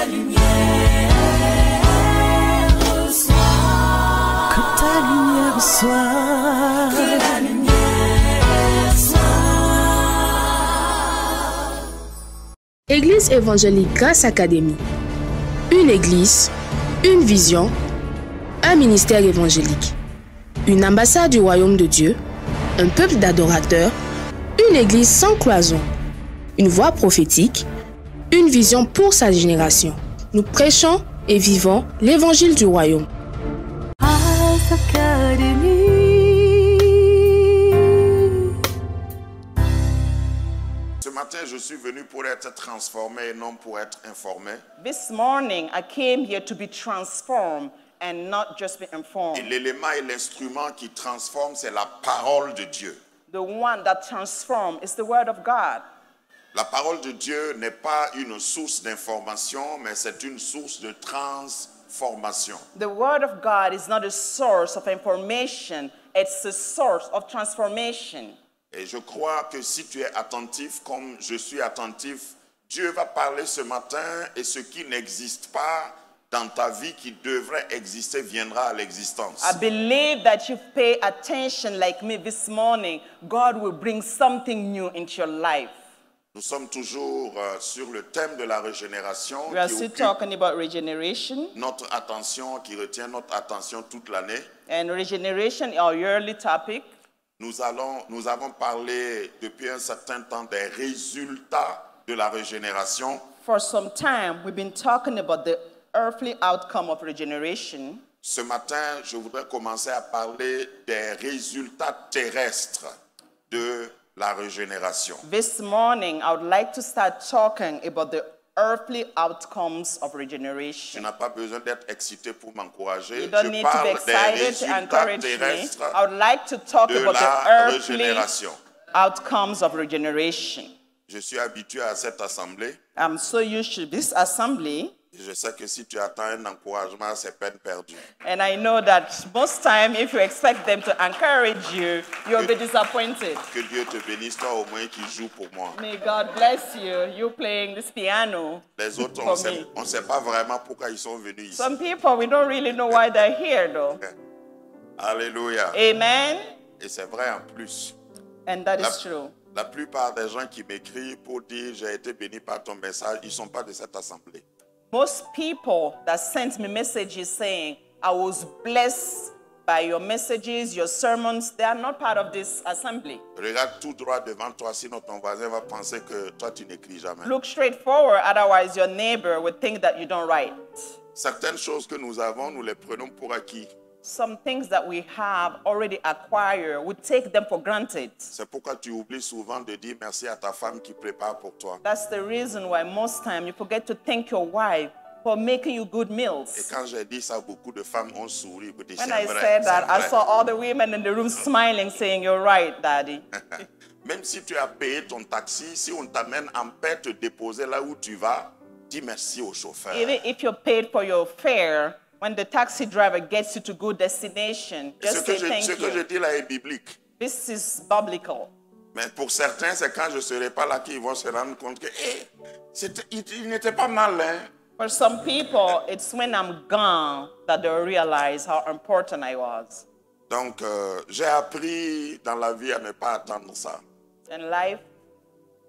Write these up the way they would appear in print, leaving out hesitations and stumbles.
ta lumière soit. Que ta lumière soit. Que la lumière soit. Église évangélique Grâce Académie. Une église, une vision, un ministère évangélique. Une ambassade du royaume de Dieu, un peuple d'adorateurs, une église sans cloison, une voix prophétique, une vision pour sa génération. Nous prêchons et vivons l'évangile du royaume. Grâce Académie. Ce matin, je suis venu pour être transformé et non pour être informé. This morning, I came here to be transformed and not just be Et informed. l'élément et l'instrument qui transforme, c'est la parole de Dieu. The one that transforms is the word of God. La parole de Dieu n'est pas une source d'information, mais c'est une source de transformation. The word of God is not a source of information, it's a source of transformation. Et je crois que si tu es attentif, comme je suis attentif, Dieu va parler ce matin et ce qui n'existe pas dans ta vie, qui devrait exister, viendra à l'existence. I believe that you pay attention like me this morning. God will bring something new into your life. Nous sommes toujours sur le thème de la régénération We are qui still occupe talking about regeneration, notre attention, qui retient notre attention toute l'année. and regeneration, our yearly topic. Nous avons parlé depuis un certain temps des résultats de la régénération. For some time, we've been talking about the earthly outcome of regeneration. Ce matin, je voudrais commencer à parler des résultats terrestres de la régénération. This morning, I would like to start talking about the earthly outcomes of Tu regeneration. n'as pas besoin d'être excité pour m'encourager. You don't Je need to be parle des excited to résultats encourage me. terrestres I would like to talk de about the la earthly régénération. outcomes of regeneration. Je suis habitué à cette assemblée. I'm so used to this assembly, Je sais que si tu attends un encouragement, c'est peine perdue. and I know that most time, if you expect them to encourage you, you'll be disappointed. Que Dieu te bénisse, toi au moins qui joues pour moi. May God bless you. You playing this piano. Les autres, For on ne sait pas vraiment pourquoi ils sont venus ici. Some people, we don't really know why they're here, though. Alléluia. Amen. Et c'est vrai en plus. And that is true. La plupart des gens qui m'écrivent pour dire j'ai été béni par ton message, ils ne sont pas de cette assemblée. Most people that sent me messages saying, I was blessed by your messages, your sermons, they are not part of this assembly. Regarde tout droit devant toi, sinon ton voisin va penser que toi tu n'écris jamais. Look straight forward, otherwise your neighbor would think that you don't write. Certaines choses que nous avons, nous les prenons pour acquis. Some things that we have already acquired, we take them for granted. C'est pourquoi tu oublies souvent de dire merci à ta femme qui prépare pour toi. That's the reason why most time you forget to thank your wife for making you good Et meals. quand j'ai dit ça, beaucoup de femmes ont souri. Pour dire, When c'est I vrai, said c'est that, I vrai. saw all the women in the room smiling, saying, you're right, Daddy. Même si tu as payé ton taxi, si on t'amène en paix te déposer là où tu vas, dis merci au chauffeur. Even if you're paid for your fare, when the taxi driver gets you to good destination, Ce just que, say thank ce que je you. dis là est biblique. This is biblical. Mais pour certains, c'est quand je ne serai pas là qu'ils vont se rendre compte que il n'était pas mal. Hein? For some people, it's when I'm gone that they'll realize how important I was. Donc, j'ai appris dans la vie à ne pas attendre ça. In life,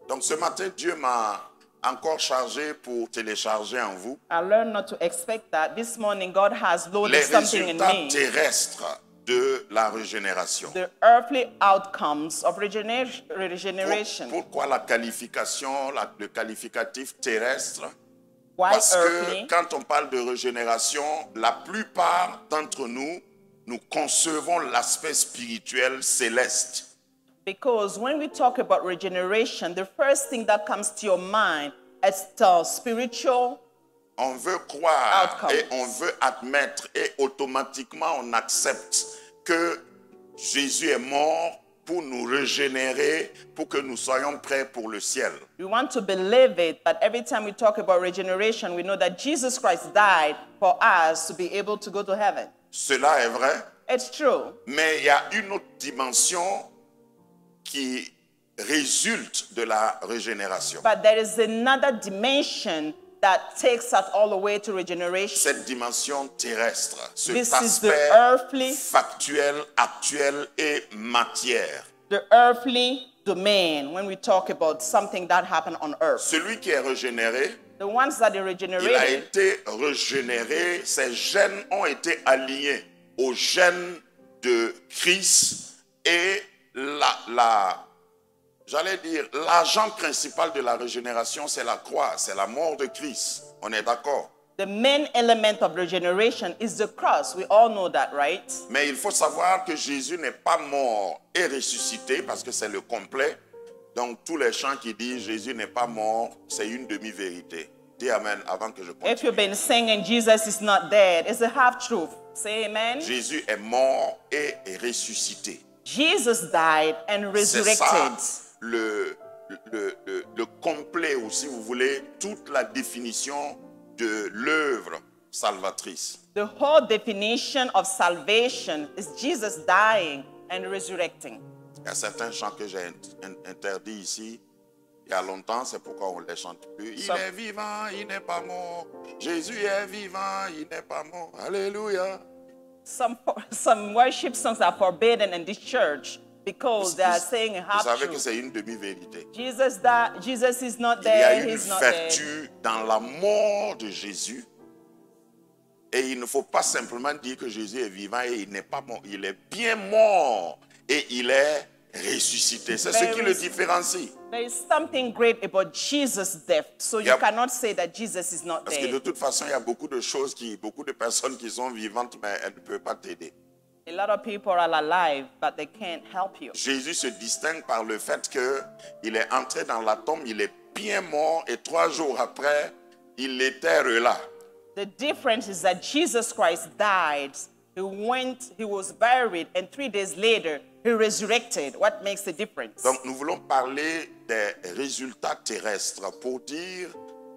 Donc, ce matin, Dieu m'a encore chargé pour télécharger en vous I learned not to expect that. This morning, God has loaded les something in résultats me. terrestres de la régénération. The earthly outcomes of regeneration. Pourquoi la qualification, le qualificatif terrestre? Why Parce earthly? que quand on parle de régénération, la plupart d'entre nous, nous concevons l'aspect spirituel céleste. Because when we talk about regeneration, the first thing that comes to your mind is the spiritual. On veut croire Outcomes. et on veut admettre et automatiquement on accepte que Jésus est mort pour nous régénérer, pour que nous soyons prêts pour le ciel. We want to believe it, but every time we talk about regeneration, we know that Jesus Christ died for us to be able to go to heaven. Cela est vrai, It's true. mais il y a une autre dimension qui résulte de la régénération. But there is another dimension that takes us all the way to regeneration. Cette dimension terrestre, This cet is the aspect earthly, factuel, actuel et matière. the earthly domain when we talk about something that happened on earth. Celui qui est régénéré, The ones that are il a regenerated, été régénéré, ses gènes ont été alignés aux gènes de Christ et j'allais dire, l'agent principal de la régénération, c'est la croix, c'est la mort de Christ. On est d'accord? the main element of regeneration is the cross. We all know that, right? Mais il faut savoir que Jésus n'est pas mort et ressuscité parce que c'est le complet. Donc tous les chants qui disent Jésus n'est pas mort, c'est une demi-vérité. Dis Amen avant que je If continue. you've been singing Jesus is not dead, it's a half-truth. Say amen. Jésus est mort et est ressuscité. Jesus died and C'est ça resurrected. le complet, ou si vous voulez, toute la définition de l'œuvre salvatrice. The whole definition of salvation is Jesus dying and resurrecting. Il y a certains chants que j'ai interdits ici. Il y a longtemps, c'est pourquoi on ne les chante plus. Il est vivant, il n'est pas mort. Jésus est vivant, il n'est pas mort. Alléluia. Some worship songs are forbidden in this church because they are saying a Vous savez que half-truth. c'est une demi-vérité. Jesus died. Jesus is not Il y a dead. une He's not dead. vertu dans la mort de Jésus. Et il ne faut pas simplement dire que Jésus est vivant et il n'est pas mort. Il est bien mort et il est ressuscité. C'est ce qui le différencie. There is something great about Jesus' death. So you Yep. cannot say that Jesus is not Parce que de dead. toute façon, il y a beaucoup de personnes qui sont vivantes, mais elles ne peuvent pas t'aider. A lot of people are alive, but they can't help you. Jésus se distingue par le fait qu'il est entré dans la tombe, il est bien mort et 3 jours après, il était là. The difference is that Jesus Christ died, he was buried, and 3 days later, he resurrected. What makes the difference? Donc nous voulons parler des résultats terrestres pour dire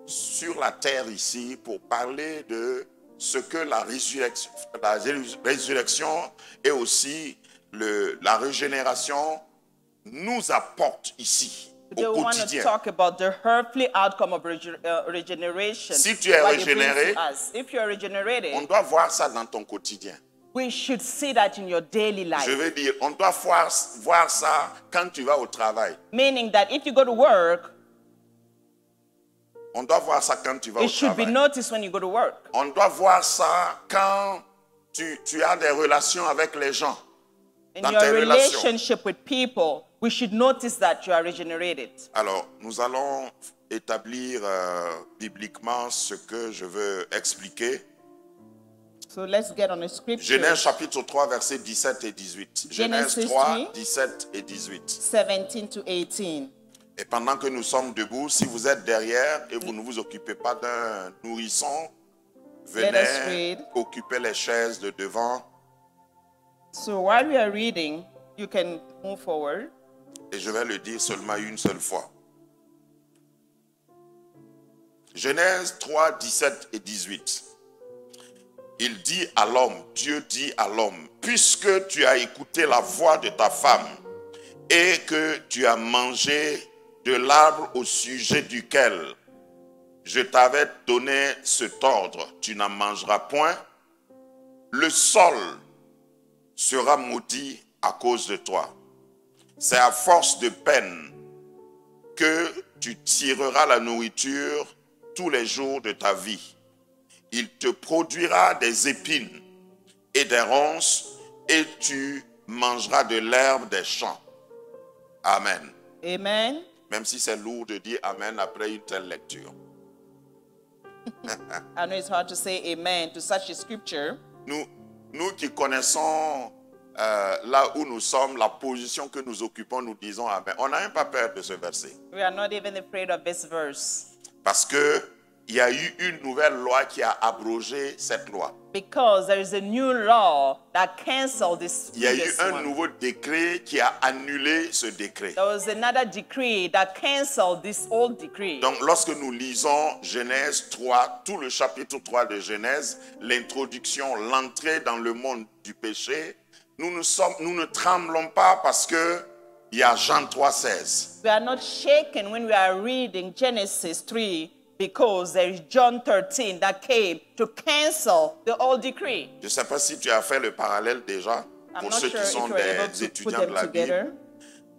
sur la terre ici, pour parler de ce que la résurrection et aussi la régénération nous apporte ici, They au want to quotidien. talk about the earthly outcome of regeneration. Si tu es what it brings régénéré, to us. If you're regenerated, On doit voir ça dans ton quotidien. we should see that in your daily life. Je veux dire, on doit voir ça quand tu vas au travail. Meaning that if you go to work, On doit voir ça quand tu vas au it should be travail. noticed when you go to work. On doit voir ça quand tu as des relations avec les gens. In Dans your tes relations. relationship with people, we should notice that you are regenerated. Alors, nous allons établir bibliquement ce que je veux expliquer. So let's get on the scripture. Genèse chapitre 3, versets 17 et 18. Genèse Genesis 3, 3. 17 et 18. 17 to 18. Et pendant que nous sommes debout, si vous êtes derrière et vous ne vous occupez pas d'un nourrisson, Let us venez read. occuper les chaises de devant So while we are reading, you can move forward. et je vais le dire seulement une seule fois. Genèse 3, 17 et 18. Il dit à l'homme, Dieu dit à l'homme, puisque tu as écouté la voix de ta femme et que tu as mangé de l'arbre au sujet duquel je t'avais donné cet ordre, tu n'en mangeras point, le sol sera maudit à cause de toi. C'est à force de peine que tu tireras la nourriture tous les jours de ta vie. Il te produira des épines et des ronces et tu mangeras de l'herbe des champs. Amen. Amen. Même si c'est lourd de dire Amen après une telle lecture. I know it's hard to say amen to such a scripture. Nous qui connaissons là où nous sommes, la position que nous occupons, nous disons Amen. On n'a même pas peur de ce verset. We are not even afraid of this verse Parce qu'il y a eu une nouvelle loi qui a abrogé cette loi. because there is a new law that canceled this Il y a eu previous un one. nouveau décret qui a annulé ce décret. There was another decree that canceled this old decree. Donc lorsque nous lisons Genèse 3, tout le chapitre 3 de Genèse, l'introduction, l'entrée dans le monde du péché, nous ne tremblons pas parce que il y a Jean 3,16. We are not shaken when we are reading Genesis 3 because there is John 13 that came to cancel the old decree. Je ne sais pas si tu as fait le parallèle déjà I'm pour not ceux sure qui if sont you're able des to put étudiants de them la together. Bible.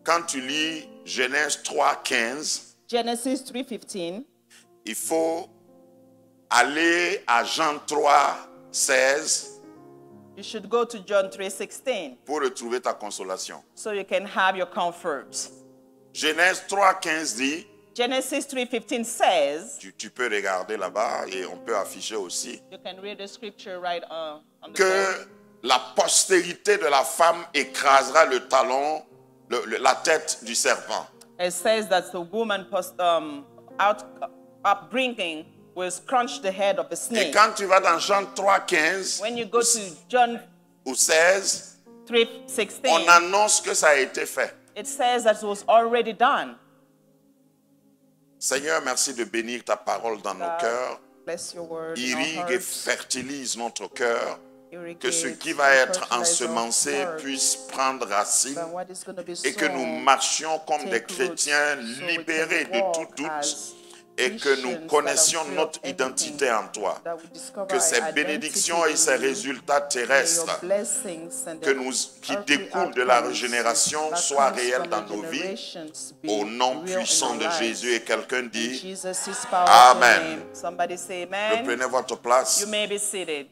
Quand tu lis Genèse 3:15, Genesis 3:15. il faut aller à Jean 3:16 You should go to John 3:16 pour retrouver ta consolation. so you can have your comfort. Genèse 3:15 dit, Genesis 3:15 says, tu peux regarder là-bas et on peut afficher aussi, you can read the scripture right on the que board. la postérité de la femme écrasera le talon, la tête du serpent. It says that the woman upbringing will crunch the head of the Et snake. quand tu vas dans Jean 3:15 When you go to John ou 16, 3:16, on annonce que ça a été fait. it says that it was already done. Seigneur, merci de bénir ta parole dans nos cœurs. Bless your word in our Irrigue et hearts. fertilise notre cœur. Que ce Irrigate qui va être and fertilize our ensemencé hearts. puisse prendre racine That what is going to be et que nous sown marchions comme des take chrétiens roots, so we libérés can de walk tout doute as et que nous Christians connaissions that are free notre of identité everything, en toi. that we discover Que ces our bénédictions et identity ces in you. résultats May terrestres your blessings and que the qui earthly découlent de la outcomes régénération that soient comes réels from dans the nos vies. generations be Au nom real in puissant our de lives. Jésus, et quelqu'un In dit, Jesus' powerful Amen. name. Somebody say amen. reprenez votre place. You may be seated.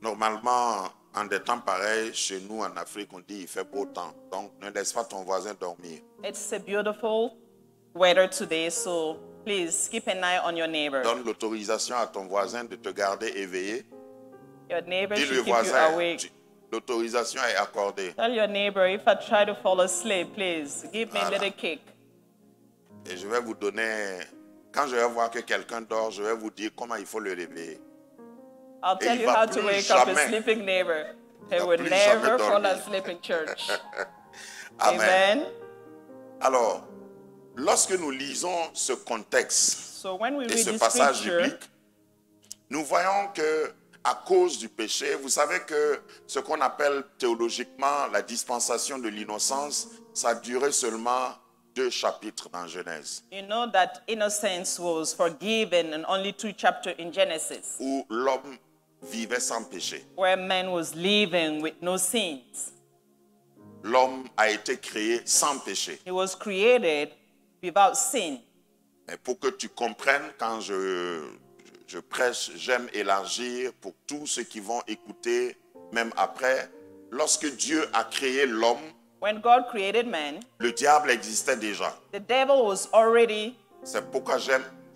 Normalement, en des temps pareils, chez nous en Afrique, on dit il fait beau temps. Donc, ne laisse pas ton voisin dormir. It's a beautiful weather today, so please keep an eye on your neighbor. Donne l'autorisation à ton voisin de te garder éveillé. Your neighbor Dis le should keep you voisin, awake. l'autorisation est accordée. Tell your neighbor, if I try to fall asleep, please give me a Voilà. little kick. Et je vais vous donner, quand je vais voir que quelqu'un dort, je vais vous dire comment il faut le réveiller. I'll Et tell il you va how to plus wake up a jamais- sleeping neighbor. He va would plus never jamais fall dormir. asleep in church. Amen. Amen. Alors, lorsque nous lisons ce contexte So when we et read ce this passage scripture, biblique, nous voyons que à cause du péché, vous savez que ce qu'on appelle théologiquement la dispensation de l'innocence, ça a duré seulement 2 chapitres dans Genèse, you know that innocence was forgiven in only 2 chapters in Genesis, où l'homme vivait sans péché. where man was living with no sins. L'homme a été créé sans péché. He was created without sin. Mais pour que tu comprennes, quand je prêche, j'aime élargir pour tous ceux qui vont écouter, même après. Lorsque Dieu a créé l'homme, When God created man, le diable existait déjà. the devil was already C'est pourquoi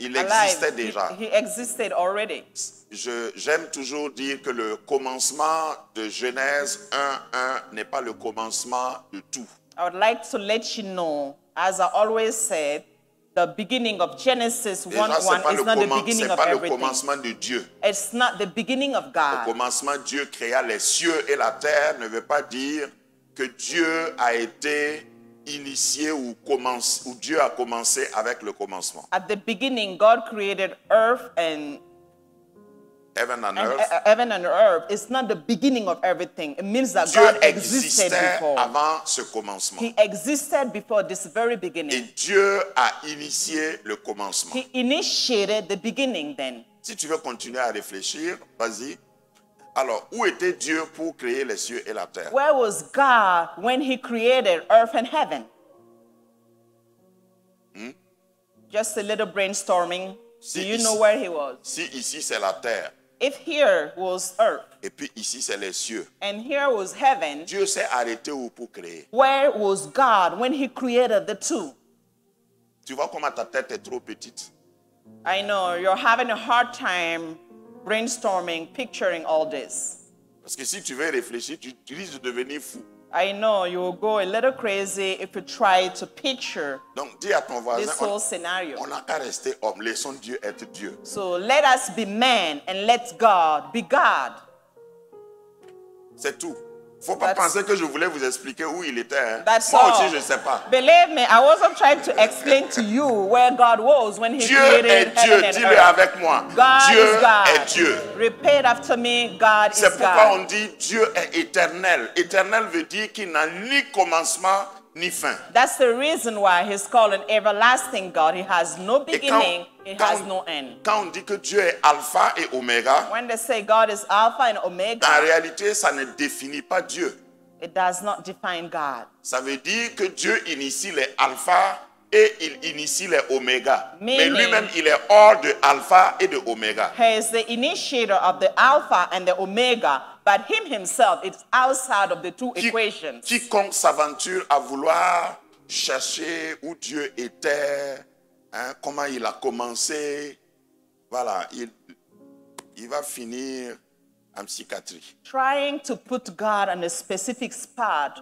il alive. existait déjà. He existed already. J'aime toujours dire que le commencement de Genèse 1:1 n'est pas le commencement de tout. I would like to let you know, as I always said, the beginning of Genesis 1:1 Déjà, c'est pas is not the beginning c'est of pas le everything. commencement de Dieu. It's not the beginning of Au God. commencement, Dieu créa les cieux et la terre ne veut pas dire que Dieu a été initié ou Dieu a commencé avec le commencement. At the beginning, God created earth and Heaven and earth. heaven and earth. It's not the beginning of everything. It means that Dieu God existed existait before. avant ce commencement. He existed before this very Et beginning. Dieu a initié le commencement. He initiated the beginning then. Si tu veux continuer à réfléchir, vas-y. Alors, où était Dieu pour créer les cieux et la terre? Where was God when he created earth and heaven? Just a little brainstorming. Si Do you ici- know where he was? Si ici c'est la terre If here was earth et puis ici c'est les cieux, and here was heaven, Dieu s'est arrêté où pour créer? where was God when he created the two? Tu vois comment ta tête est trop petite? I know you're having a hard time brainstorming, picturing all this. Parce que si tu veux réfléchir, tu risques de devenir fou. I know you will go a little crazy if you try to picture Donc dis à ton voisin, this whole scenario. on n'a qu'à rester homme, laissons Dieu être Dieu. So let us be man and let God be God. C'est tout. Faut pas That's- penser que je voulais vous expliquer où il était. Hein. That's Moi all. aussi, je ne sais pas. Believe me, I wasn't trying to explain to you where God was when he Dieu created est Dieu. heaven and Dis-le earth. avec moi. God Dieu is God. est Dieu. Repeat after me, God is C'est pourquoi on God. dit Dieu est éternel. Éternel veut dire qu'il n'a ni commencement ni fin. That's the reason why he's called an everlasting God. He has no beginning, he has no end. Quand on dit que Dieu est alpha et oméga, When they say God is Alpha and en Omega, réalité, ça ne définit pas Dieu. it does not define God. Ça veut dire que Dieu initie les alpha et il initie les oméga. Mais Meaning- lui-même, il est hors de alpha et de oméga. He is the initiator of the Alpha and the Omega, but him himself is outside of the two equations. Quiconque s'aventure à vouloir chercher où Dieu était, hein, comment il a commencé, voilà, il va finir en psychiatrie. Trying to put God on a specific spot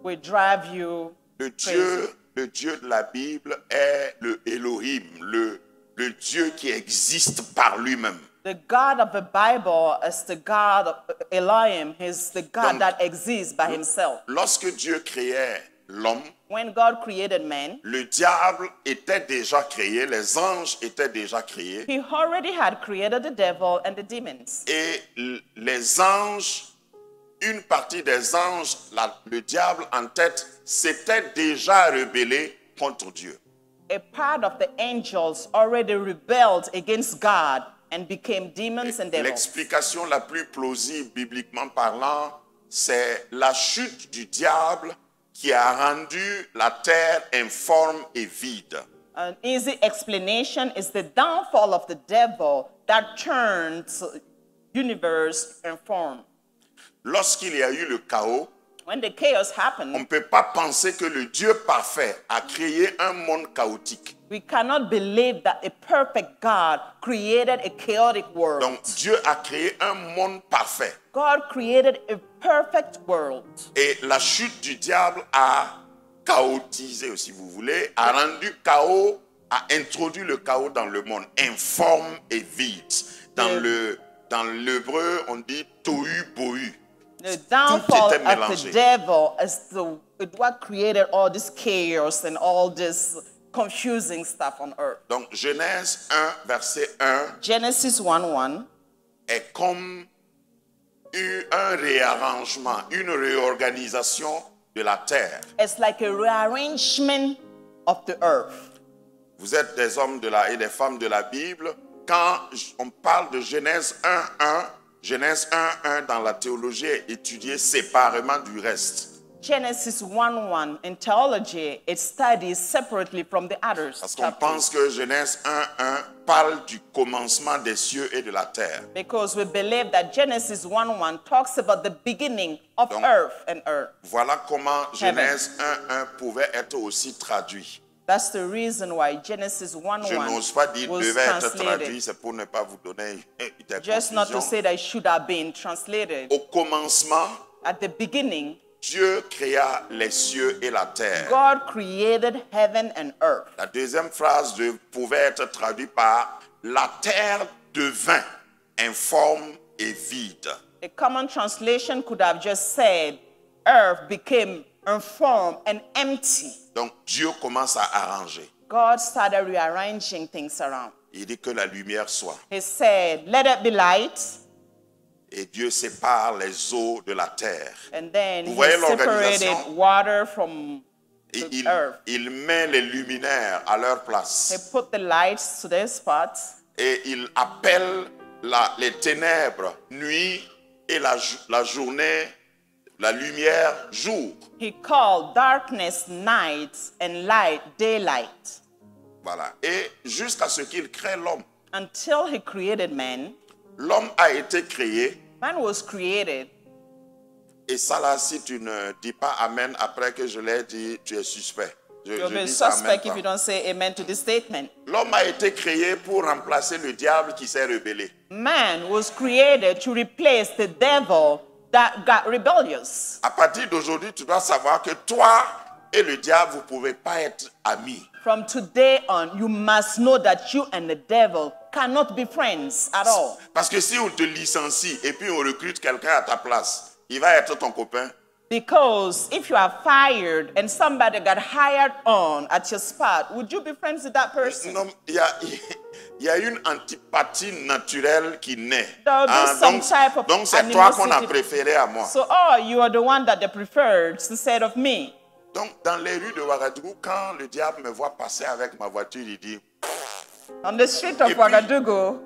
will drive you Le crazy. Dieu de la Bible est le Elohim, le Dieu qui existe par lui-même. The God of the Bible is the God of Elohim. He's the God Donc, that exists by himself. Lorsque Dieu créait l'homme, When God created man, le diable était déjà créé, les anges étaient déjà créés, he already had created the devil and the demons. et les anges, une partie des anges, le diable en tête, s'était déjà rebellé contre Dieu. A part of the angels already rebelled against God and became demons and devils. L'explication la plus plausible, bibliquement parlant, c'est la chute du diable qui a rendu la terre informe et vide. An easy explanation is the downfall of the devil that turns universe and form. Lorsqu'il y a eu le chaos, When the chaos on happened, ne peut pas penser que le Dieu parfait a créé un monde chaotique. we cannot believe that a perfect God created a chaotic world. Donc Dieu a créé un monde parfait. God created a perfect world. Et la chute du diable a chaotisé, si vous voulez, a rendu chaos, a introduit le chaos dans le monde, informe et vide. Dans l'hébreu, on dit tohu bohu. The downfall était of the mélangé. devil is what created all this chaos and all this confusing stuff on earth. Donc Genèse 1, verset 1 Genesis 1:1 est comme un réarrangement, une réorganisation de la terre. is like a rearrangement of the earth. Vous êtes des hommes et des femmes de la Bible. Quand on parle de Genèse 1.1, Genèse 1.1 dans la théologie est étudiée séparément du reste. Genesis 1:1 in theology, it studies separately from the others. Parce qu'on chapters. pense que Genèse 1.1 parle du commencement des cieux et de la terre. Because we believe that Genesis 1:1 talks about the beginning of Donc, earth and earth. Voilà comment Genèse 1.1 pouvait être aussi traduit. That's the reason why Genesis Je 1:1 n'ose pas dire was devait être traduit, translated. c'est pour ne pas vous donner des Just not to confusions. say that it should have been translated. Au commencement, At the beginning, Dieu créa les cieux et la terre. God created heaven and earth. La deuxième phrase pouvait être traduite par la terre devint informe et vide. A common translation could have just said, earth became informed and empty. Donc Dieu commence à arranger. God started rearranging things around. Il dit que la lumière soit. He said, let it be light. Et Dieu sépare les eaux de la terre. And then Vous he voyez separated l'organisation? water from Et the earth. il met les luminaires à leur He place. put the lights to their spots. Et il appelle les ténèbres nuit et la journée, la lumière jour. He called darkness night and light daylight. Voilà. Et jusqu'à ce qu'il crée l'homme. Until he created man, L'homme a été créé. man was created. Et ça là, si tu ne dis pas Amen après que je l'ai dit, tu es suspect. You'll be dis ça suspect Amen if pas. you don't say amen to this statement. L'homme a été créé pour remplacer le diable qui s'est rebellé. Man was created to replace the devil that got rebellious. À partir d'aujourd'hui, tu dois savoir que toi et le diable, vous ne pouvez pas être amis. From today on, you must know that you and the devil cannot be friends at all. Parce que si on te licencie et puis on recrute quelqu'un à ta place, il va être ton copain. Because if you are fired and somebody got hired on at your spot, would you be friends with that person? Non, il y a une antipathie naturelle qui naît. There will be some type of donc c'est toi qu'on a animosity. préféré à moi. So, you are the one that they preferred instead of me. Donc, dans les rues de Ouagadougou, quand le diable me voit passer avec ma voiture, il dit... On the street of Et puis- Ouagadougou,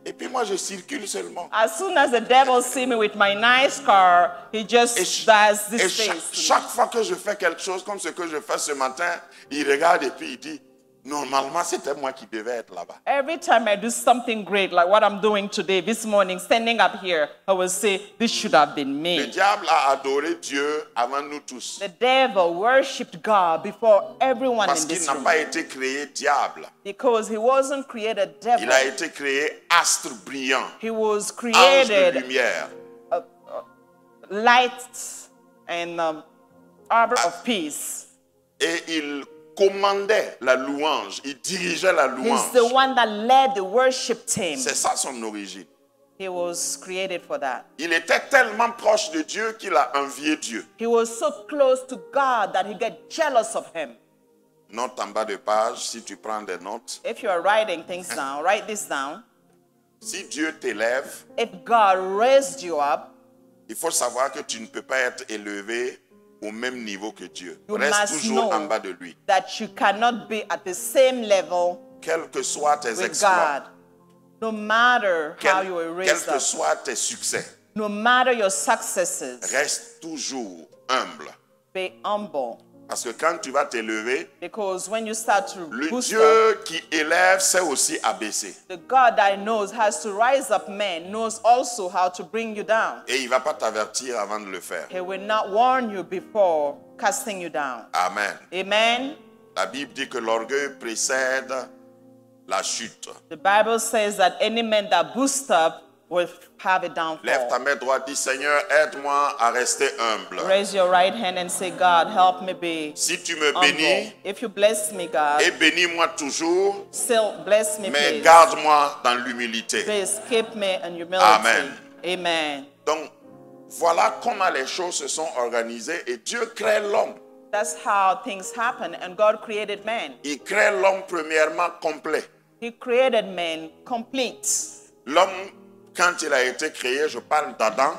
Et puis moi, je circule seulement. as soon as the devil see me with my nice car, he just does Et this face. chaque fois que je fais quelque chose comme ce que je fais ce matin, il regarde et puis il dit, normalement, c'était moi qui devais être là-bas. Every time I do something great, like what I'm doing today, this morning, standing up here, I will say, this should have been Le me. diable a adoré Dieu avant nous tous. The devil worshipped God before everyone Parce in qu'il this n'a room. pas été créé diable. Because he wasn't created devil. Il a été créé astre brillant, He was ange de created lumière. light and arbor of peace. Et il commandait la louange, il dirigeait la He's the louange. one that led the worship team. C'est ça son origine. He was created for that. Il était tellement proche de Dieu qu'il a envié Dieu. He was so close to God that he got jealous of him. Note en bas de page, si tu prends des notes. If you are writing things down, write this down. Si Dieu t'élève, If God raised you up, il faut savoir que tu ne peux pas être élevé au même niveau que Dieu. you Reste must toujours know en bas de lui. that you cannot be at the same level Quels que soient tes with exploits, God. No matter how you were quels raised que up, soient tes succès, no matter your successes, reste toujours humble. be humble. Parce que quand tu vas t'élever, Because when you start to le boost up, Dieu qui élève sait aussi abaisser. the God that knows has to rise up men, knows also how to bring you down. Et il ne va pas t'avertir avant de le faire. He will not warn you before casting you down. Amen. Amen. La Bible dit que l'orgueil précède la chute. The Bible says that any man that boosts up will have a Lève ta downfall. main droite, dis Seigneur, aide-moi à rester humble. Raise your right hand and say, God, help me be Si tu me humble. bénis, If you bless me, God, et bénis-moi toujours, still bless me, mais please. garde-moi dans l'humilité. Please keep me in humility. Amen. Amen. Donc, voilà comment les choses se sont organisées et Dieu crée l'homme. That's how things happen, and God created man. Il crée l'homme premièrement complet. He created man complete. L'homme, quand il a été créé, je parle d'Adam,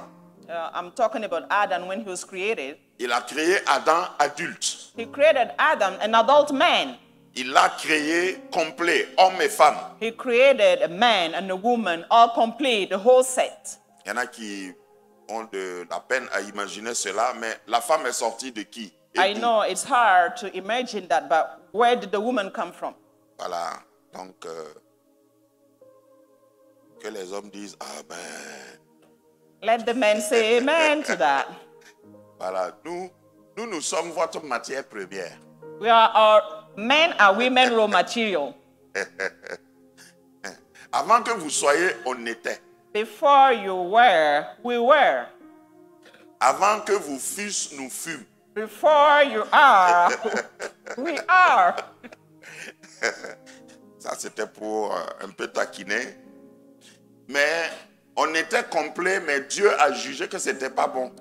I'm talking about Adam when he was created. il a créé Adam adulte. He created Adam, an adult man. Il l'a créé complet, homme et femme. He created a man and a woman, all complete, the whole set. Il y en a qui ont de la peine à imaginer cela, mais la femme est sortie de qui? Et I d'où? know it's hard to imagine that, but where did the woman come from? Voilà, donc que les hommes disent Amen. Let the men say amen to that. Voilà, nous sommes votre matière première. We are our men and women raw material. Avant que vous soyez, on était. Before you were, we were. Avant que vous fussiez, nous fûmes. Before you are, we are. Ça, c'était pour un peu taquiner. Mais on était complet, mais Dieu a jugé que ce n'était pas bon.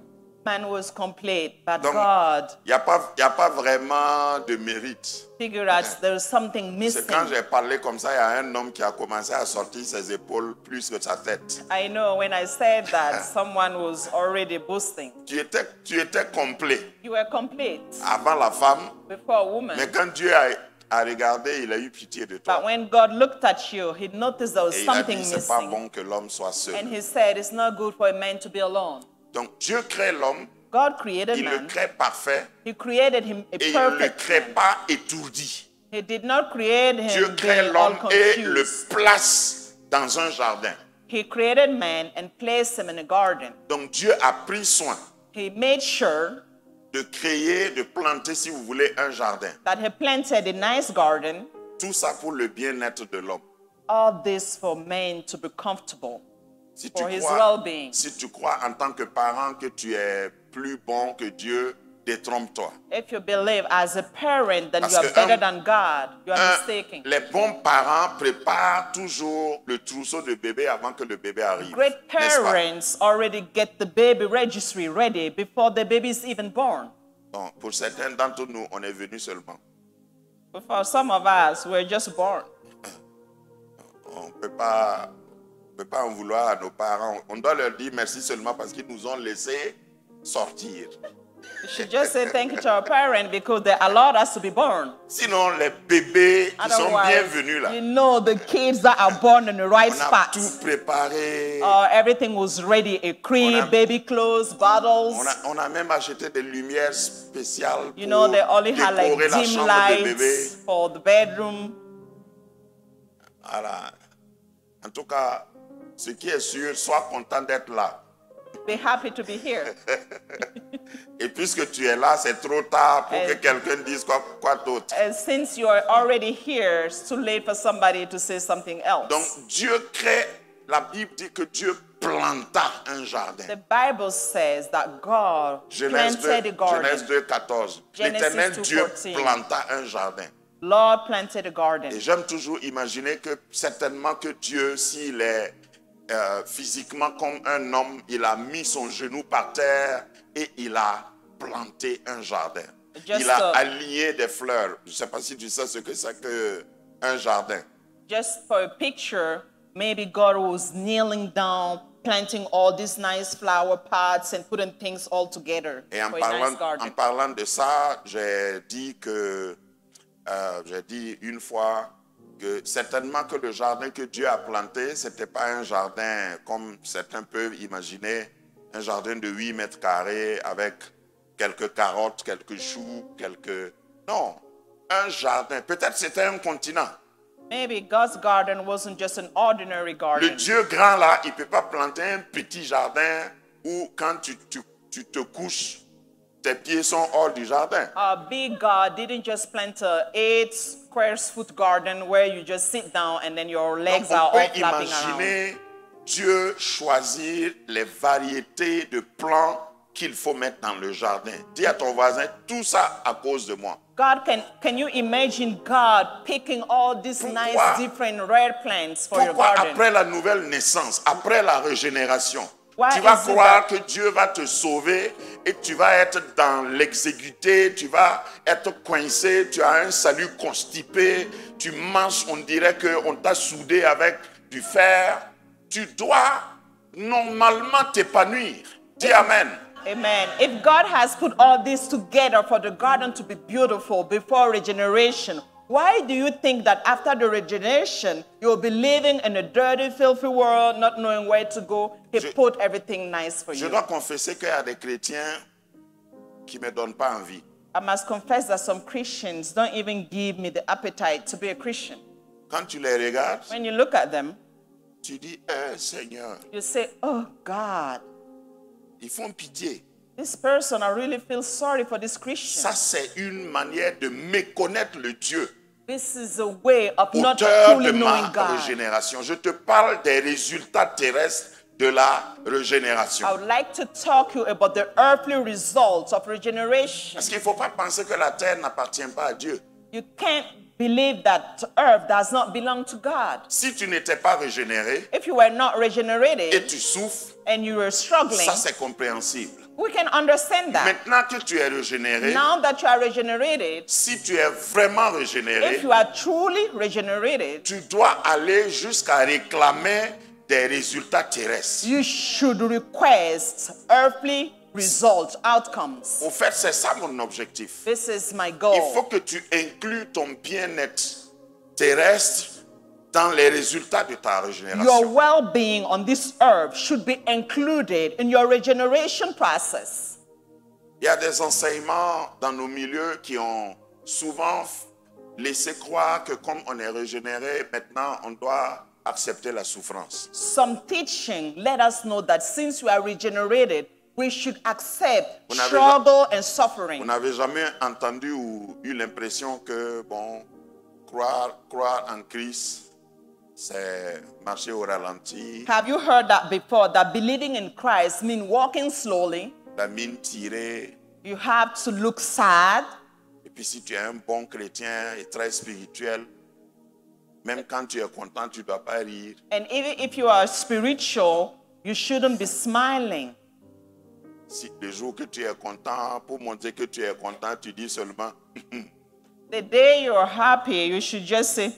Man was complete, but Donc, God il n'y a pas vraiment de mérite. figured out there's something C'est quand missing. j'ai parlé comme ça, il y a un homme qui a commencé à sortir ses épaules plus que sa tête. I know when I said that, someone was already boasting. Tu étais complet You were complete avant la femme, before a woman. mais quand Dieu a regardé, il a eu pitié de But toi. when God looked at you, he noticed there was Et il a something dit, c'est pas missing. bon que l'homme soit And seul. he said, it's not good for a man to be alone. Donc Dieu crée l'homme, God created il le man. crée parfait He created him a et il ne le perfect crée man. pas étourdi. He did not create Dieu him crée being all l'homme et le confused. place dans un jardin. He created man and placed him in a garden. Donc Dieu a pris soin He made sure de créer, de planter, si vous voulez, un jardin. that he planted a nice garden. Tout ça pour le bien-être de l'homme. All this for men to be comfortable. Si For his well-being. si tu crois en tant que parent que tu es plus bon que Dieu, détrompe-toi. If you believe as a parent that Parce you are que better than God, you are mistaken. Les bons parents préparent toujours le trousseau de bébé avant que le bébé arrive. Great N'est-ce pas? parents already get the baby registry ready before the baby is even born. Bon, pour certains d'entre nous, on est venu seulement. But for some of us, we're just born. On ne peut pas en vouloir à nos parents. On doit leur dire merci seulement parce qu'ils nous ont laissé sortir. You should just say thank you to our parents because they allowed us to be born. Sinon, les bébés qui sont bienvenus là, you know, the kids that are born in the right on a spots. tout préparé. Everything was ready, a crib, baby clothes, bottles. On a même acheté des lumières spéciales You know, pour they only had like décorer la dim chambre de bébé. lights for the bedroom. Voilà. En tout cas, ce qui est sûr, sois content d'être là. Be happy to be here. Et puisque tu es là, c'est trop tard pour que quelqu'un dise quoi d'autre. And since you are already here, it's too late for somebody to say something else. Donc Dieu crée, la Bible dit que Dieu planta un jardin. The Bible says that God planted a garden. Genèse 2, 14. L'Éternel Dieu 2:14. planta un jardin. Lord planted a garden. Et j'aime toujours imaginer que certainement que Dieu, s'il est physiquement comme un homme, il a mis son genou par terre et il a planté un jardin. Il a aligné des fleurs. Je ne sais pas si tu sais ce que c'est qu'un jardin. Just for a picture, maybe God was kneeling down, planting all these nice flower pots and putting things all together Et for a nice garden. en parlant de ça, j'ai dit une fois que certainement que le jardin que Dieu a planté, ce n'était pas un jardin comme certains peuvent imaginer, un jardin de 8 mètres carrés avec quelques carottes, quelques choux, Non, un jardin. Peut-être c'était un continent. Maybe God's garden wasn't just an ordinary Le garden. Dieu grand là, il ne peut pas planter un petit jardin où quand tu te couches, tes pieds sont hors du jardin. A big God didn't just plant a 8 square foot garden where you just sit down and then your legs Donc, are on all peut flapping around. imaginer Dieu choisir les variétés de plants qu'il faut mettre dans le jardin. Dis à ton voisin, tout ça à cause de moi. God, can you imagine God picking all these nice different rare plants for your Pourquoi garden? après la nouvelle naissance, après la régénération, Why tu vas is it croire que Dieu va te sauver et tu vas être dans l'exiguïté, tu vas être coincé, tu as un salut constipé, tu manges, on dirait qu'on t'a soudé avec du fer. Tu dois normalement t'épanouir. Dis Amen. Amen. If God has put all this together for the garden to be beautiful before regeneration, why do you think that after the regeneration, you'll be living in a dirty, filthy world, not knowing where to go? He put everything nice for Je you. dois confesser qu'il y a des chrétiens qui ne me donnent pas envie. I must confess that some Christians don't even give me the appetite to be a Christian. Quand tu les regardes, When you look at them, tu dis, Seigneur, you say, oh God, ils font pitié. this person, I really feel sorry for this Christian. Ça, c'est une manière de méconnaître le Dieu, This is a way of not auteur de truly ma knowing God. régénération. Je te parle des résultats terrestres de la régénération. I would like to talk to you about the earthly results of regeneration. Parce qu'il ne faut pas penser que la terre n'appartient pas à Dieu. You can't believe that earth does not belong to God. Si tu n'étais pas régénéré If you were not et regenerated tu souffres, and you were struggling, ça c'est compréhensible. we can understand that. Maintenant que tu es régénéré, Now that you are regenerated, si tu es vraiment if régénéré, you are truly regenerated, tu dois aller jusqu'à réclamer des résultats terrestres. you should request earthly results, outcomes. Au fait, c'est ça mon objectif. This is my Il goal. faut que tu inclues ton bien-être terrestre dans les résultats de ta Your régénération. well-being on this earth should be included in your regeneration process. Il y a des enseignements dans nos milieux qui ont souvent laissé croire que comme on est régénéré, maintenant on doit accepter la souffrance. Some teaching let us know that since we are regenerated, we should accept Vous n'avez struggle and Vous suffering. n'avez jamais entendu ou eu l'impression que, bon, croire en Christ, c'est marcher au ralenti, Have you heard that before? That believing in Christ means walking slowly. la mine tirée. You have to look sad. Et puis si tu es un bon chrétien et très spirituel, même quand tu es content, tu ne dois pas rire. And even if you are spiritual, you shouldn't be smiling. Si le jour que tu es content, pour montrer que tu es content, tu dis seulement, The day you're happy, you should just say,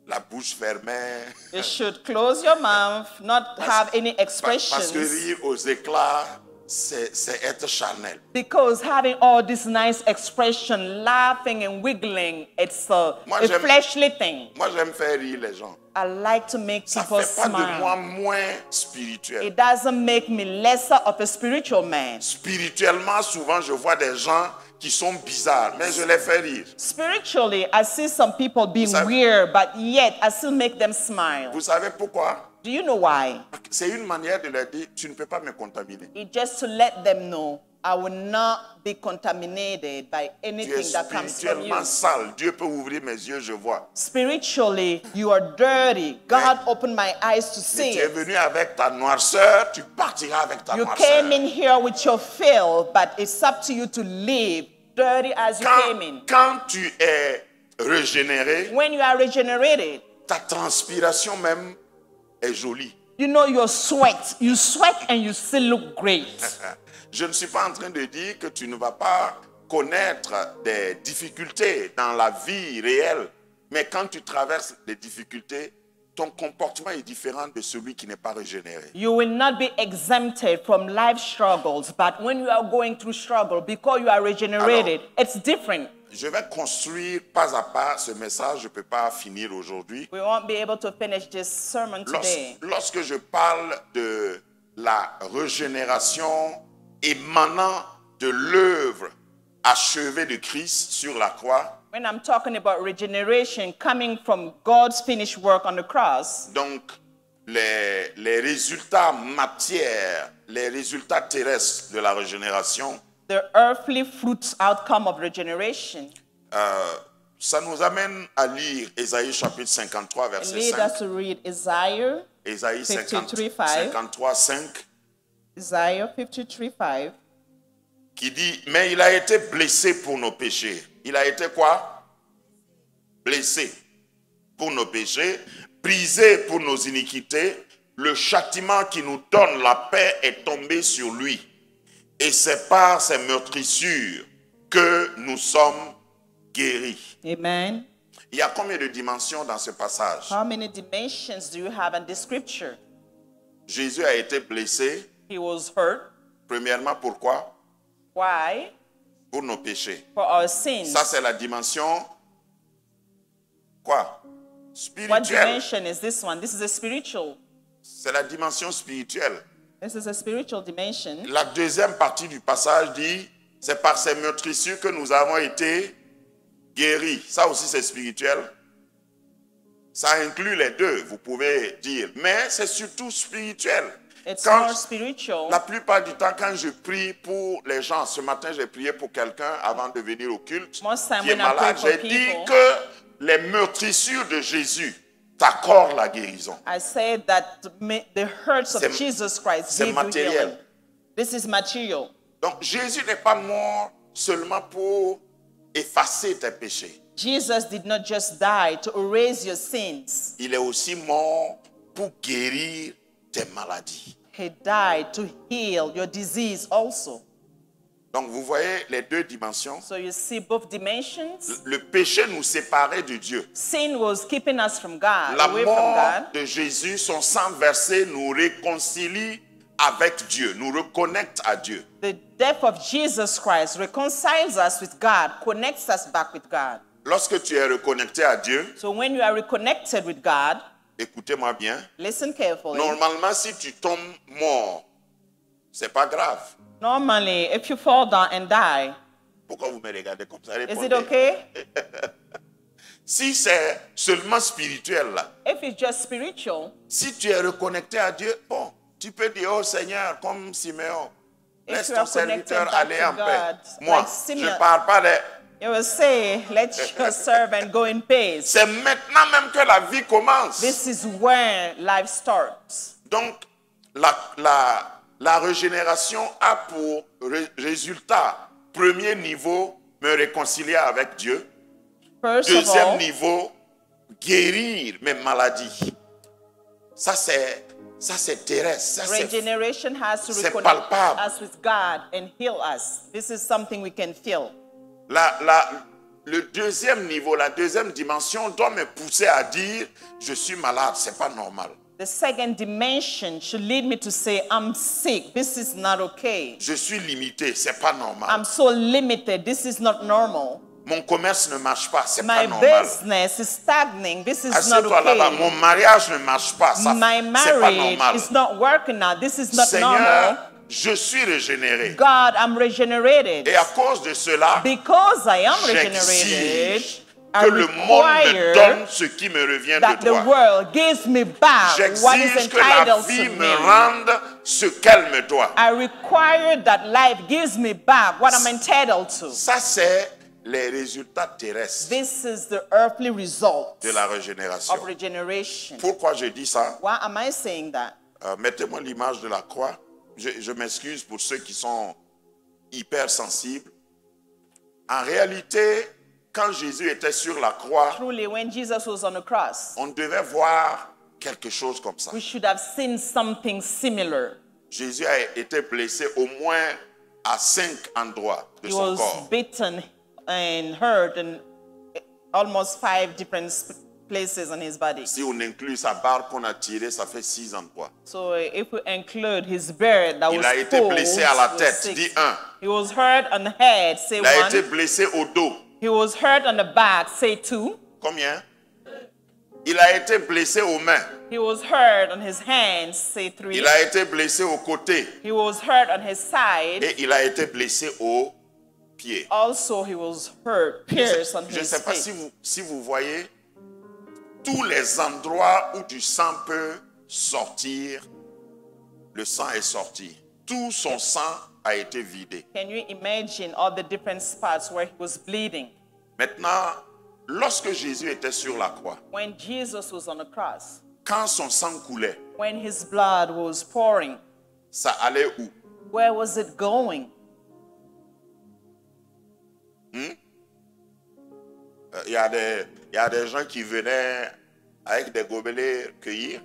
la bouche fermée. You should close your mouth, not have any Parce que expressions. rire aux éclats, c'est être charnel. Because having all this nice expression, laughing and wiggling, it's a j'aime- fleshly thing. Moi, j'aime faire rire les gens. I like to make Ça people fait pas de moi smile. moins spirituel. It doesn't make me lesser of a spiritual man. Spirituellement, souvent, je vois des gens qui sont bizarres, mais je les fais rire. Spiritually, I see some people being savez- weird, but yet I still make them smile. Vous savez pourquoi? Do you know why? C'est une manière de leur dire, tu ne peux pas me contaminer. It's just to let them know I will not be contaminated by Tu es anything that comes from you. spirituellement sale. Dieu peut ouvrir mes yeux, je vois. Spiritually, you are dirty. God opened my eyes to Mais see tu es it. venu avec ta noirceur, tu partiras avec ta You noirceur. came in here with your filth, but it's up to you to live dirty as you came in. Quand tu es régénéré, When you are regenerated, ta transpiration même est jolie. you know your sweat. You sweat and you still look great. Je ne suis pas en train de dire que tu ne vas pas connaître des difficultés dans la vie réelle, mais quand tu traverses des difficultés, ton comportement est différent de celui qui n'est pas régénéré. You will not be exempted from life struggles, but when you are going through struggle, because you are regenerated, it's different. Je vais construire pas à pas ce message, je ne peux pas finir aujourd'hui. We won't be able to finish this sermon today. Lorsque je parle de la régénération émanant de l'œuvre achevée de Christ sur la croix, When I'm talking about regeneration coming from God's finished work on the cross, donc les résultats matières, les résultats terrestres de la régénération, the earthly fruits outcome of regeneration, ça nous amène à lire Ésaïe chapitre 53, verset lead 5. us to read Isaiah, Ésaïe 53, 53, 5, Isaiah 53:5. qui dit, mais il a été blessé pour nos péchés. Il a été quoi? Blessé pour nos péchés, brisé pour nos iniquités. Le châtiment qui nous donne la paix est tombé sur lui. Et c'est par ses meurtrissures que nous sommes guéris. Amen. Il y a combien de dimensions dans ce passage? How many dimensions do you have in this scripture? Jésus a été blessé, He was hurt. premièrement, pourquoi? Why? Pour nos péchés. For our sins. Ça, c'est la dimension, quoi? What Spirituelle. dimension is this one? This is a spiritual. C'est la dimension spirituelle. This is a spiritual dimension. La deuxième partie du passage dit, c'est par ces meurtrissures que nous avons été guéris. Ça aussi, c'est spirituel. Ça inclut les deux, vous pouvez dire. Mais c'est surtout spirituel. It's Quand- more spiritual. La plupart du temps, quand je prie pour les gens, ce matin, j'ai prié pour quelqu'un avant de venir au culte Most time qui est when I pray malade. for J'ai dit people- que les meurtrissures de Jésus t'accordent la guérison. I said that the hurts of C'est- Jesus Christ c'est give you matériel. healing. This is material. Donc Jésus n'est pas mort seulement pour effacer tes péchés. Jesus did not just die to erase your sins. Il est aussi mort pour guérir tes maladies. He died to heal your disease also. Donc vous voyez les deux dimensions. So you see both dimensions. Le péché nous séparait de Dieu. Sin was keeping us from God, La away from mort God. de Jésus, son sang versé nous réconcilie avec Dieu, nous reconnecte à Dieu. The death of Jesus Christ reconciles us with God, connects us back with God. Lorsque tu es reconnecté à Dieu, So when you are reconnected with God, écoutez-moi bien, listen carefully. normalement si tu tombes mort, c'est pas grave. Normally, if you fall down and die, Pourquoi vous me regardez comme ça? is Répondez. it okay? Si c'est seulement spirituel là, If it's just spiritual, si tu es reconnecté à Dieu, bon, tu peux dire, oh Seigneur, comme Siméon, If laisse you ton are connected serviteur back aller to en paix. God, Moi, like je Simeon. ne parle pas de... you will say, let your servant go in peace. C'est maintenant même que la vie commence. This is where life starts. Donc, la régénération a pour résultat, premier niveau, me réconcilier avec Dieu. First of Deuxième all, niveau, guérir mes maladies. Ça, c'est terrestre. Ça, c'est regeneration has to c'est reconnect palpable. us with God and heal us. This is something we can feel. le deuxième niveau, la deuxième dimension doit me pousser à dire, je suis malade, c'est pas normal. The second dimension should lead me to say, I'm sick. This is not okay. Je suis limité, c'est pas normal. I'm so limited. This is not normal. Mon commerce ne marche pas, c'est My pas normal. business is stagnating. This is not Assieds-toi là-bas, okay. mon mariage ne marche pas, ça, My c'est pas marriage normal. is not working now. This is not Seigneur, normal. je suis régénéré. God, I'm regenerated. Et à cause de cela, Because I am regenerated, j'exige I que le monde me require donne ce qui me revient that de the toi. world gives me back what is J'exige que la entitled vie to me me. rende ce qu'elle me doit. I require that life gives me back what I'm entitled to. Ça, c'est les résultats terrestres This is the earthly result de la régénération. of regeneration. Pourquoi je dis ça? Why am I saying that? Mettez-moi l'image de la croix. Je m'excuse pour ceux qui sont hypersensibles. En réalité, quand Jésus était sur la croix, Truly, when Jesus was on the cross, on devait voir quelque chose comme ça. we should have seen something similar. Jésus a été blessé au moins à 5 endroits de He son was corps. beaten and hurt in almost 5 different places on his body. Si on inclut sa barbe qu'on a tirée, ça fait 6 endroits. So if we include his beard that Il was a été pulled, blessé à la was tête, 6. dis 1. He was hurt on the head, say Il a été 1. blessé au dos. He was hurt on the back, say 2. Combien? Il a été blessé aux mains. He was hurt on his hands, say 3. Il a été blessé aux côtés. He was hurt on his side. Et il a été blessé aux pieds. Also, he was hurt, pierced on Je ne his sais pas feet. si vous voyez tous les endroits où du sang peut sortir, le sang est sorti. Tout son sang a été vidé. Can you imagine all the different spots where he was bleeding? Maintenant, lorsque Jésus était sur la croix, When Jesus was on the cross, quand son sang coulait, when his blood was pouring, ça allait où? where was it going? Il y a des gens qui venaient avec des gobelets cueillir.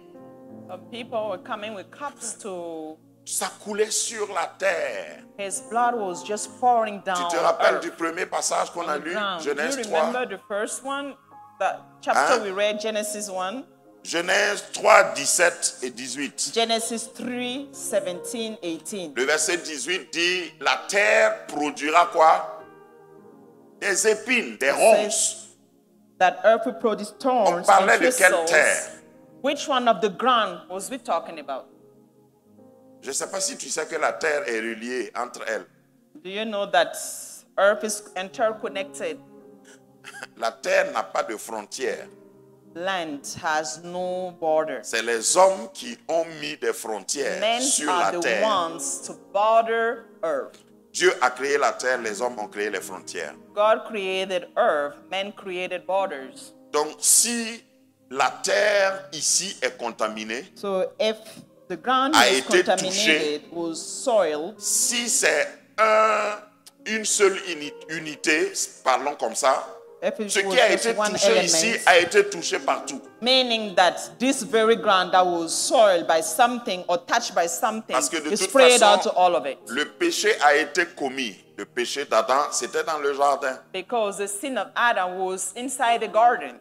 Some people were coming with cups to. Ça coulait sur la terre. His blood was just pouring down. Tu te on rappelles earth, du premier passage qu'on a on the lu, ground. Genèse You 3? remember the first one, that chapter Hein? we read, Genesis 1? Genèse 3, 17 et 18. Genesis 3, 17, 18. Le verset 18 dit, la terre produira quoi? Des épines, des ronces. That earth will produce thorns parlait and de quelle thistles. terre? Which one of the ground was we talking about? Je ne sais pas si tu sais que la terre est reliée entre elles. Do you know that earth is interconnected? La terre n'a pas de frontières. Land has no borders. C'est les hommes qui ont mis des frontières Men sur are la the terre. ones to border earth. Dieu a créé la terre, les hommes ont créé les frontières. God created earth, men created borders. Donc si la terre ici est contaminée, So if the ground A was été contaminated, was soiled, si c'est une seule unité, parlons comme ça, if it ce was qui a just été one touché ici element, a été touché partout. meaning that this very ground that was soiled by something or touched by something Parce que de is toute spread façon, out to all of it. Le péché a été commis. Le péché d'Adam, c'était dans le jardin. Because the sin of Adam was inside the garden.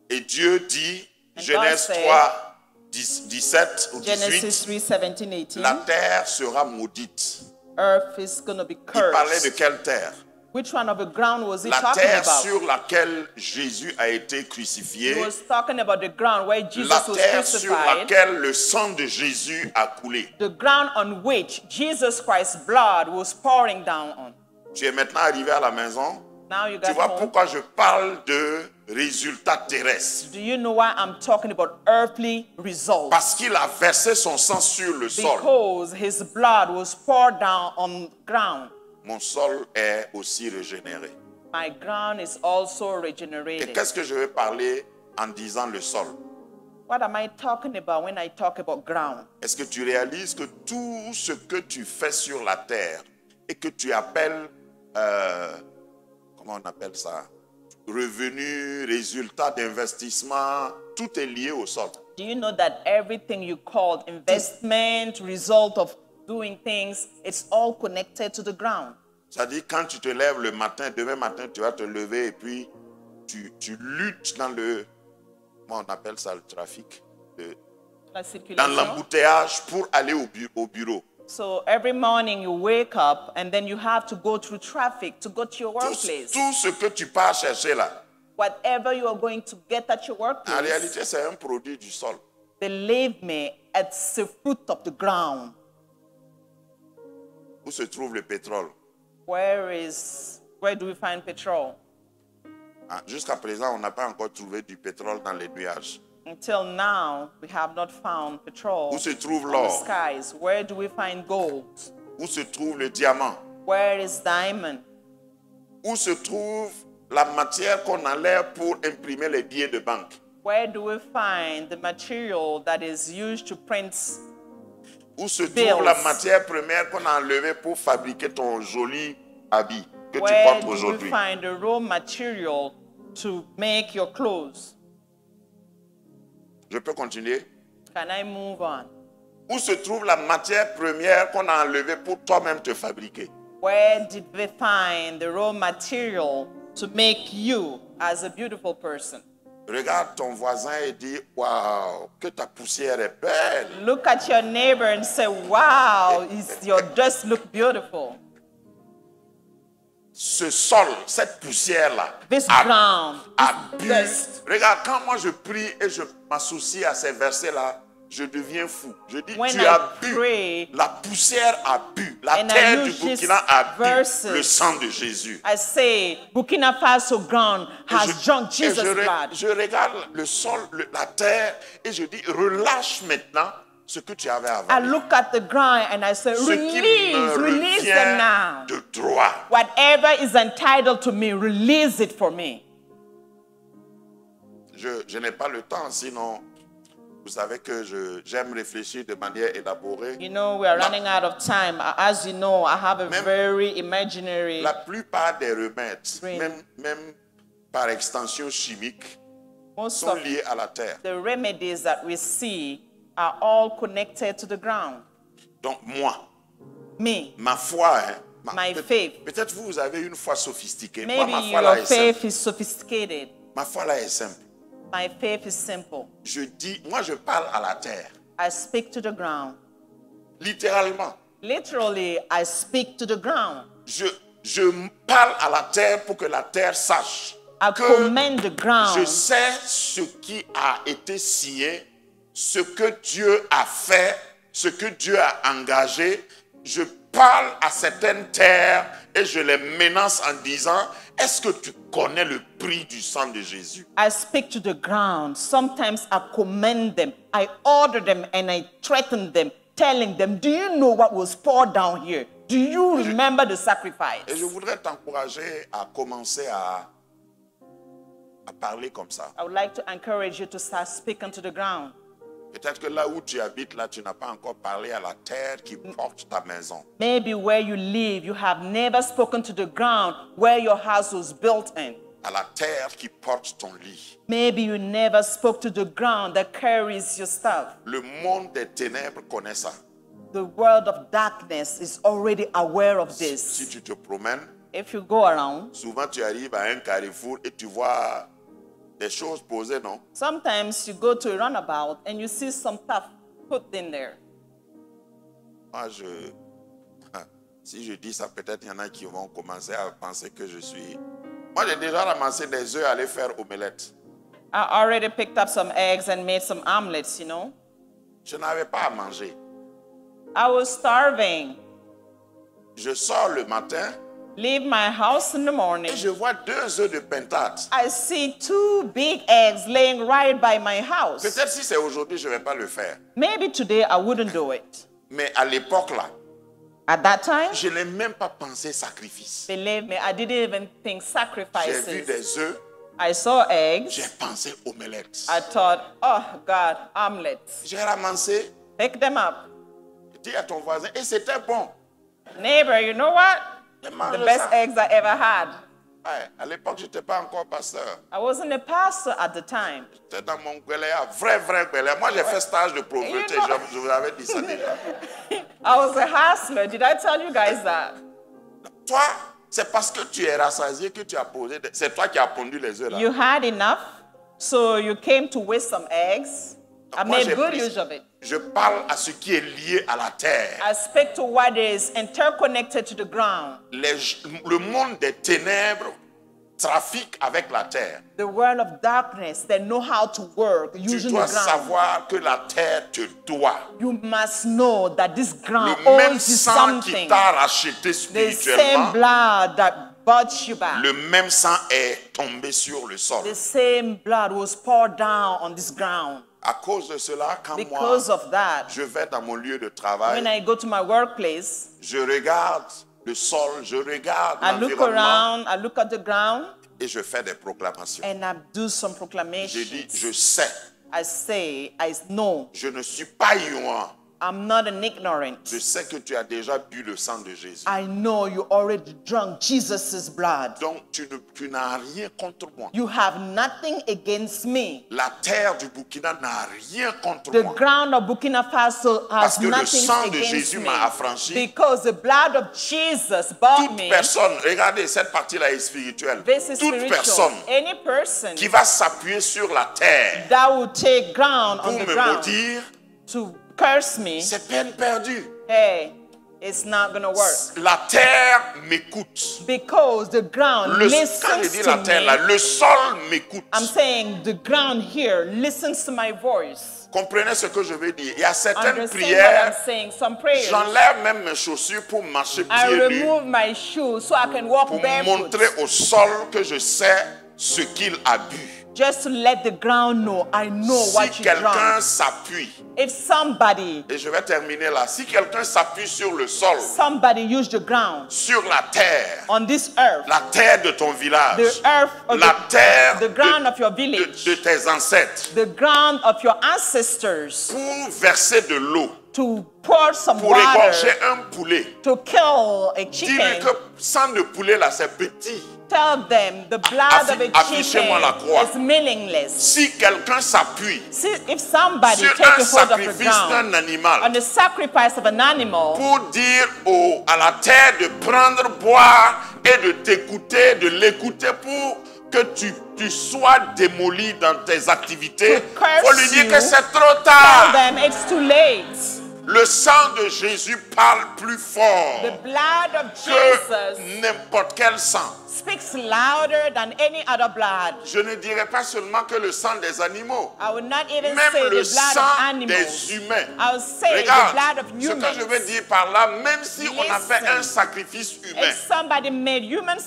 Et Dieu dit, And Genèse God said, 3, 17 ou Genesis 18, 3, 17, 18. la terre sera maudite. Earth is going to be Il parlait de cursed. quelle terre? Which one of the ground was he La talking terre about? sur laquelle Jésus a été crucifié, He was talking about the ground where Jesus la was terre sur crucified. laquelle le sang de Jésus a coulé. The ground on which Jesus Christ's blood was pouring down on. Tu es maintenant arrivé à la maison. Now you Tu got vois home. pourquoi je parle de résultats terrestres? Do you know why I'm talking about earthly results? Parce qu'il a versé son sang sur le sol. Because his blood was poured down on ground. Mon sol est aussi régénéré. My ground is also Et regenerated. qu'est-ce que je vais parler en disant le sol? What am I talking about when I talk about ground? Est-ce que tu réalises que tout ce que tu fais sur la terre et que tu appelles, comment on appelle ça? Revenus, résultats d'investissement, tout est lié au sol. Do you know that everything you called investment, result of doing things, it's all connected to the ground? C'est-à-dire quand tu te lèves le matin, demain matin, tu vas te lever et puis tu luttes dans le, comment on appelle ça, le trafic? la dans circulation. l'embouteillage pour aller au bureau. So every morning you wake up and then you have to go through traffic to go to your workplace. Tout ce que tu pars chercher là, Whatever you are going to get at your en workplace, réalité, c'est un produit du sol. believe me, it's the fruit of the ground. Où se trouve le pétrole? Where do we find petrol? Ah, jusqu'à présent, on n'a pas encore trouvé du pétrole dans les nuages. Until now, we have not found petrol Où se trouve in the l'or? skies. Where do we find gold? Où se trouve le diamant? Where is diamond? Où se trouve la matière qu'on enlève pour imprimer les billets de banque? Where do we find the material that is used to print? Où se trouve Bills. la matière première qu'on a enlevée pour fabriquer ton joli habit que tu Where portes do we aujourd'hui? find the raw material to make your clothes? Je peux continuer? Can I move on? Où se trouve la matière première qu'on a enlevée pour toi-même te fabriquer? Where did we find the raw material to make you as a beautiful person? Regarde ton voisin et dis, waouh, que ta poussière est belle. Look at your neighbor and say, wow, your dress look beautiful. Ce sol, cette poussière-là, This ground, a this bu. dust. Regarde, quand moi je prie et je m'associe à ces versets-là, je deviens fou. Je dis, When tu I as bu. pray, La poussière a bu. La and I terre du use these Burkina a bu verses, le sang de Jésus. I say, Burkina Faso ground Et has drunk Jesus' blood. je regarde le sol, la terre, et je dis, relâche maintenant ce que tu avais avant. I look at the ground and I say, Ce qui me release them now. revient de droit. Whatever is entitled to me, release it for me. Je n'ai pas le temps, sinon, vous savez que j'aime réfléchir de manière élaborée. You know, we are running out of time. As you know, I have a very imaginary. La plupart des remèdes, Dream. même par extension chimique, Most sont of liés à la terre. the remedies that we see are all connected to the ground. Donc moi, Me, ma foi, hein, My faith. peut-être vous avez une foi sophistiquée. Moi, maybe ma foi là your est simple. faith is sophisticated. Ma foi là est simple. My faith is simple. Je dis, moi je parle à la terre. I speak to the ground. Littéralement. Literally, I speak to the ground. Je parle à la terre pour que la terre sache I que command the ground. je sais ce qui a été signé, ce que Dieu a fait, ce que Dieu a engagé. Je parle à certaines terres et je les menace en disant, est-ce que tu connais le prix du sang de Jésus? I speak to the ground. Sometimes I command them. I order them and I threaten them, telling them, do you know what was poured down here? Do you remember the sacrifice? Et je voudrais t'encourager à commencer à parler comme ça. I would like to encourage you to start speaking to the ground. Peut-être que là où tu habites, là, tu n'as pas encore parlé à la terre qui porte ta maison. Maybe where you live, you have never spoken to the ground where your house was built in. À la terre qui porte ton lit. Maybe you never spoke to the ground that carries your stuff. Le monde des ténèbres connaît ça. The world of darkness is already aware of Si this. tu te promènes, If you go around, souvent tu arrives à un carrefour et tu vois des choses posées, non? sometimes you go to a runabout and you see some stuff put in there. Moi, si je dis ça, peut-être il y en a qui vont commencer à penser que je suis... Moi, j'ai déjà ramassé des œufs à aller faire omelette. I already picked up some eggs and made some omelets, you know. Je n'avais pas à manger. I was starving. Je sors le matin Leave my house in the morning. et je vois 2 œufs de pintade. I see 2 big eggs laying right by my house. Peut-être si c'est aujourd'hui, je ne vais pas le faire. Maybe today I wouldn't do it. Mais à l'époque, là, At that time, je n'ai même pas pensé sacrifice. believe me, I didn't even think J'ai vu sacrifices. des œufs, I saw eggs. j'ai pensé omelette. I thought, oh God, omelets. J'ai ramassé, Pick them up. dis à ton voisin, et c'était bon. Neighbor, you know what? Je The mange best ça. eggs I ever had. Ouais, à l'époque, je n'étais pas encore pasteur. I wasn't a pastor at the time. J'étais dans mon guéléa, vrai guéléa. Moi, j'ai fait stage de pauvreté, You know- je vous avais dit ça déjà. I was a hustler. Did I tell you guys that? Toi, c'est parce que tu es rassasié que tu as posé. C'est toi qui as pondu les œufs là. You had enough, so you came to waste some eggs. I Moi, made good use of it. je parle à ce qui est lié à la terre. I speak to what is interconnected to the ground. Le monde des ténèbres trafique avec la terre. The world of darkness, they know how to work Tu using dois the ground. savoir que la terre te doit. You must know that this ground Le même owes you sang qui something. t'a racheté The same spirituellement, blood that bought you back. le même sang est tombé sur le sol. The same blood was poured down on this ground. À cause de cela, quand Because moi, of that, je vais dans mon lieu de when travail, I go to my workplace, je regarde le sol, je regarde I look l'environnement around, I look at the ground, et je fais des proclamations. and I do some Je dis, proclamations. je sais, I say, I know, je ne suis pas ignorant. I'm not an ignorant. Je sais que tu as déjà bu le sang de Jésus. I know you already drunk Jesus' blood. Donc, tu n'as rien contre moi. You have nothing against me. La terre du Burkina n'a rien contre The moi. ground of Burkina Faso Parce has que le nothing sang de against Jésus me. m'a affranchi. Because the blood of Jesus bought Toute me. personne, regardez, cette partie-là est spirituelle. This is Toute spiritual. personne Any person qui va s'appuyer sur la terre that will take ground pour on the me ground maudire, to curse me, c'est peine perdue. hey, it's not going to work. La terre m'écoute. Because the ground Quand je listens dis to la terre, là, me. le sol m'écoute. I'm saying the ground here listens to my voice. Comprenez ce que je veux dire. Il y a certaines Understand what prières, I'm saying? Some prayers, j'enlève même mes chaussures pour marcher I pieds nus, remove my shoes so I can walk pour barefoot. montrer au sol que je sais ce qu'il a bu. Just to let the ground know, I know Si what you quelqu'un drank. s'appuie, If somebody et je vais terminer là, si quelqu'un s'appuie sur le sol, used the ground sur la on this earth, terre de ton village, the earth of la terre the ground of your de village, tes ancêtres, the ground of your ancestors, pour verser de l'eau, to pour some pour égorger water, un poulet, to kill a dis-lui chicken, que sang de poulet là c'est petit. tell them the blood of a Affichez-moi la croix. chicken is meaningless. Si quelqu'un s'appuie See, if somebody sur take un a hold of the sacrifice ground d'un animal on the sacrifice of an animal, pour dire à la terre de prendre, boire et de t'écouter, de l'écouter pour que tu sois démoli dans tes activités, To curse il faut lui dire you, que c'est trop tell tard. them it's too late. Le sang de Jésus parle plus fort The blood of que Jesus n'importe quel sang. speaks louder than any other blood. Je ne dirais pas seulement que le sang des animaux, I will not even même say le the blood of sang animals. des humains. I will say the Regarde, blood of ce que je veux humans. dire par là, même si on a fait Listen. un sacrifice humain If somebody made human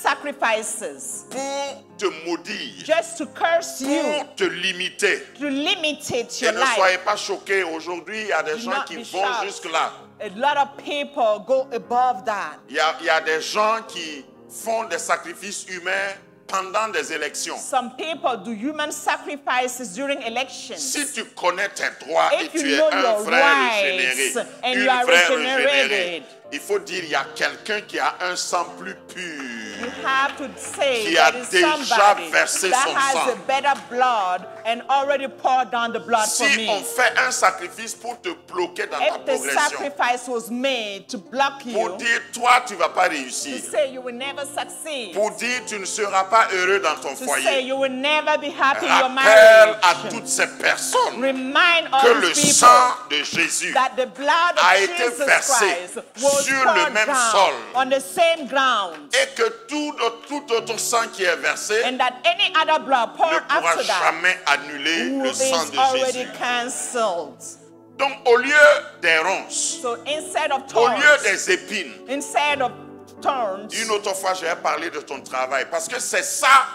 sacrifices pour te maudire, just to curse you, pour te limiter, to limitate et your ne life, soyez pas choqués, aujourd'hui il y a des Do gens not qui be vont shocked. jusque-là. a lot of people go above that. Il y a des gens qui font des sacrifices humains pendant des élections. Some people do human sacrifices during elections. Si tu connais tes droits et If tu you es know un your vrai rights régénéré, and une you are vraie regenerated, régénérée, il faut dire il y a quelqu'un qui a un sang plus You pur. have to say Qui a that is déjà somebody versé that son has sang. a better blood and already poured down the blood for Si me. on fait un sacrifice pour te bloquer dans ta If the progression, sacrifice was made to block pour you, dire toi tu vas pas to réussir, say you will never succeed, pour dire tu ne seras pas heureux dans ton to say foyer, you will never be happy in your rappelle à marriage, toutes ces personnes remind all que le these sang people de Jésus that the blood a of été Jesus versé Christ was sur le poured même down sol. on the same ground, et que tout autre sang qui est versé and that any other blood ne poured pourra after that jamais annuler le sang is de already Jésus. cancelled. Donc au lieu des ronces, So instead of au lieu thorns, des épines, instead of thorns, une autre fois je vais parler de ton travail parce que c'est ça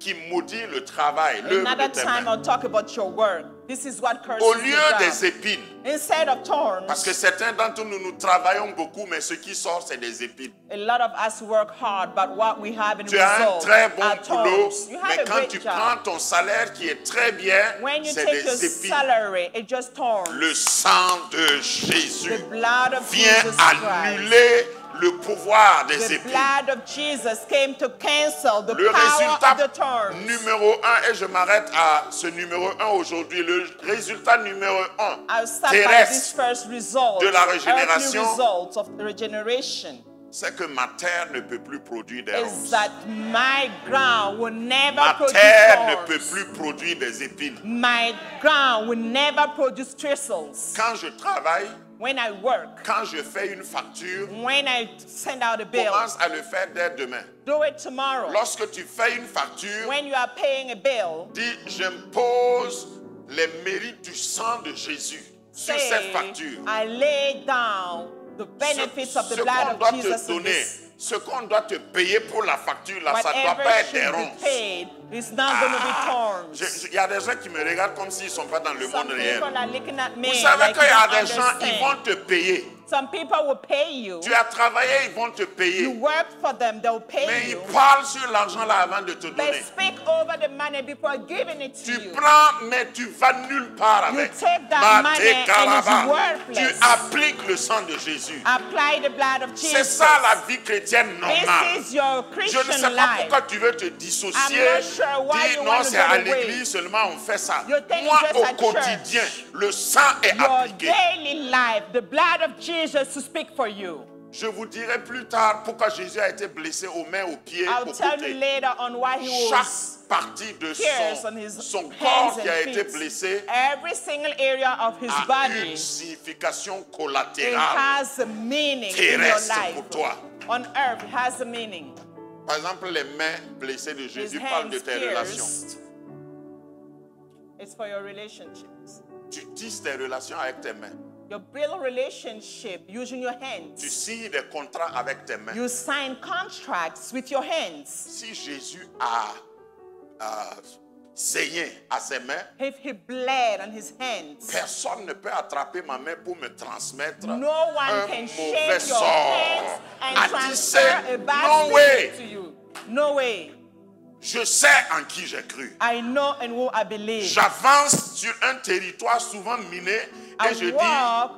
qui maudit le travail, l'œuvre de another tes time mains. I'll talk about your work. This is what curses Au the lieu ground. des épines, Instead of thorns, parce que certains d'entre nous, nous travaillons beaucoup, mais ce qui sort, c'est des épines. a lot of us work hard, but what we have in Tu as un result très bon are boulot, thorns. You mais have a quand great tu job. prends ton salaire qui est très bien, When you c'est take your des épines. salary, it's just thorns. Le sang de Jésus The blood of vient Jesus Christ. annuler le pouvoir des The épines. blood of Jesus came to cancel the Le power résultat of the thorns. numéro 1, et je m'arrête à ce numéro 1 aujourd'hui, le résultat numéro 1 I'll start by this terrestre first result, de la earthly régénération. results of the regeneration. c'est que ma terre ne peut plus produire des is ronces. that my ground will never Ma produce terre ne peut thorns. plus produire des épines. My ground will never produce thistles. Quand je travaille, When I work, quand je fais une facture, when I send out a bill, commence à le faire dès demain. do it tomorrow. Lorsque tu fais une facture, When you are paying a bill, dis j'impose les mérites du sang de Jésus sur say, cette facture. I lay down the benefits of the Ce qu'on blood doit of Jesus te in donner, this. ce qu'on doit te payer pour la facture, là, ça ne doit Whatever pas être des should be ronces. paid is not going to be thorns. Il y a des gens qui me regardent comme s'ils ne sont pas dans le Some monde réel. people are looking at me Vous savez like qu'il y a they don't des gens, ils vont understand. te payer. Some people will pay you. Tu as travaillé, ils vont te You payer. work for them, they'll Mais pay ils you. parlent sur l'argent là avant de te They donner. speak over the money before giving it to Tu you. prends, mais tu vas nulle part You avec. take that money and it's Tu worthless. appliques le sang de Jésus. Apply the blood of C'est Jesus. ça la vie chrétienne normale. This is your Je ne sais Christian pas life. pourquoi tu veux te dissocier. I'm not sure why Dis you non, want to c'est get à away. l'église seulement on fait ça. You think Moi, just au at quotidien, church. le sang est Your appliqué. daily life, the blood of Jesus to speak for you. Je vous dirai plus tard pourquoi Jésus a été blessé aux mains, aux pieds, I'll aux tell you côtés. later on why he was Chaque partie de pierced on his son hands corps qui a and été feet. blessé Every single area of his a body, une signification it collatérale. has a meaning in your Terrestre life. pour toi. On earth, it has a meaning. Par exemple, les mains blessées de His Jésus parlent de hands tes relations. pierced. It's for your relationships. Tu tisses tes relations avec tes mains. You build relationship using your Tu hands. signes des contrats avec tes mains. You sign contracts with your hands. Si Jésus a saigné à ses mains, If he bled on his hands, personne ne peut attraper ma main pour me transmettre no un one can mauvais shake your sort. hands and A transfer tissé, a bad no spirit way. to you. No way. Je sais en qui j'ai cru. I know in who I believe. J'avance sur un territoire souvent miné et je I dis walk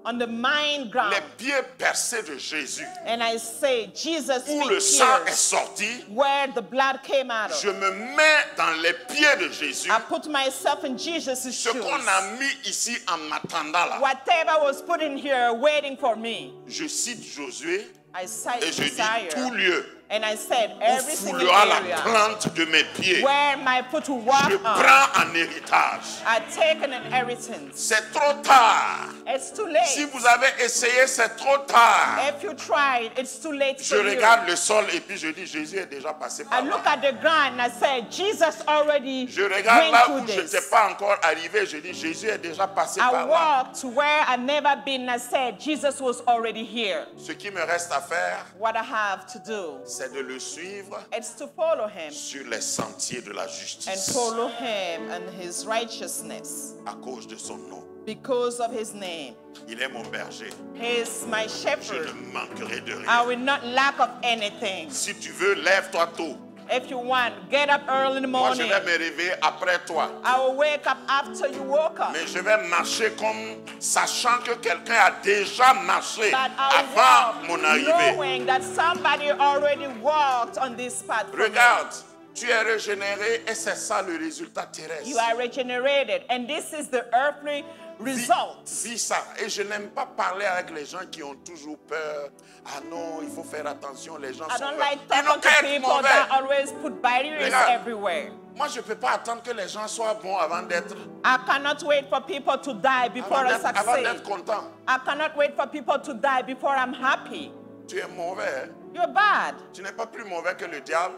on the mind ground les pieds percés de Jésus, and I say, Jesus où feet le sang est pierced, sorti. where the blood came out Je of. me mets dans les pieds de Jésus. I put myself in Jesus' Ce shoes. qu'on a mis ici en attendant là. Whatever was put in here waiting for me, Je cite Josué I cite et je dis Isaiah. tout lieu And I said, où every single foulera la area plante de mes pieds. where my foot will walk Je on, prends en héritage. I take an inheritance. C'est trop tard. It's too late. Si vous avez essayé, c'est trop tard. If you tried, it's too late Je for you. regarde le sol et puis je dis, Jésus est déjà passé I par look là. at the ground and I said, Jesus already Je regarde là went où through je this. n'étais pas encore arrivé. Je dis, Jésus est déjà passé I par là. walked to where I've never been and I said, Jesus was already here. Ce qui me reste à faire, What I have to do, c'est de le suivre it's to follow him sur les sentiers de la and justice follow him and his righteousness à cause de son nom. because of his name. Il est mon berger. He is my Je shepherd. ne manquerai de I rien. will not lack of anything. Si tu veux, lève-toi tôt. If you want, get up early in the Moi, je morning. vais me réveiller après toi. I will wake up after you woke up. Mais je vais marcher comme sachant que quelqu'un a déjà marché But I avant will mon walk arrivée. knowing that somebody already walked on this path for me. Regarde, tu es régénéré et c'est ça le résultat terrestre. You are regenerated, and this is the earthly result. Vis ça. Et je n'aime pas parler avec les gens qui ont toujours peur. Ah non, il faut faire attention, les gens I sont don't peur. like Ils n'ont talking to qu'à être people mauvais. that always put barriers Regarde. everywhere. Moi, je ne peux pas attendre que les gens soient bons avant d'être I cannot wait for people to die before I avant succeed. d'être content. I cannot wait for people to die before I'm happy. Tu es mauvais. Hein? You're bad. Tu n'es pas plus mauvais que le diable,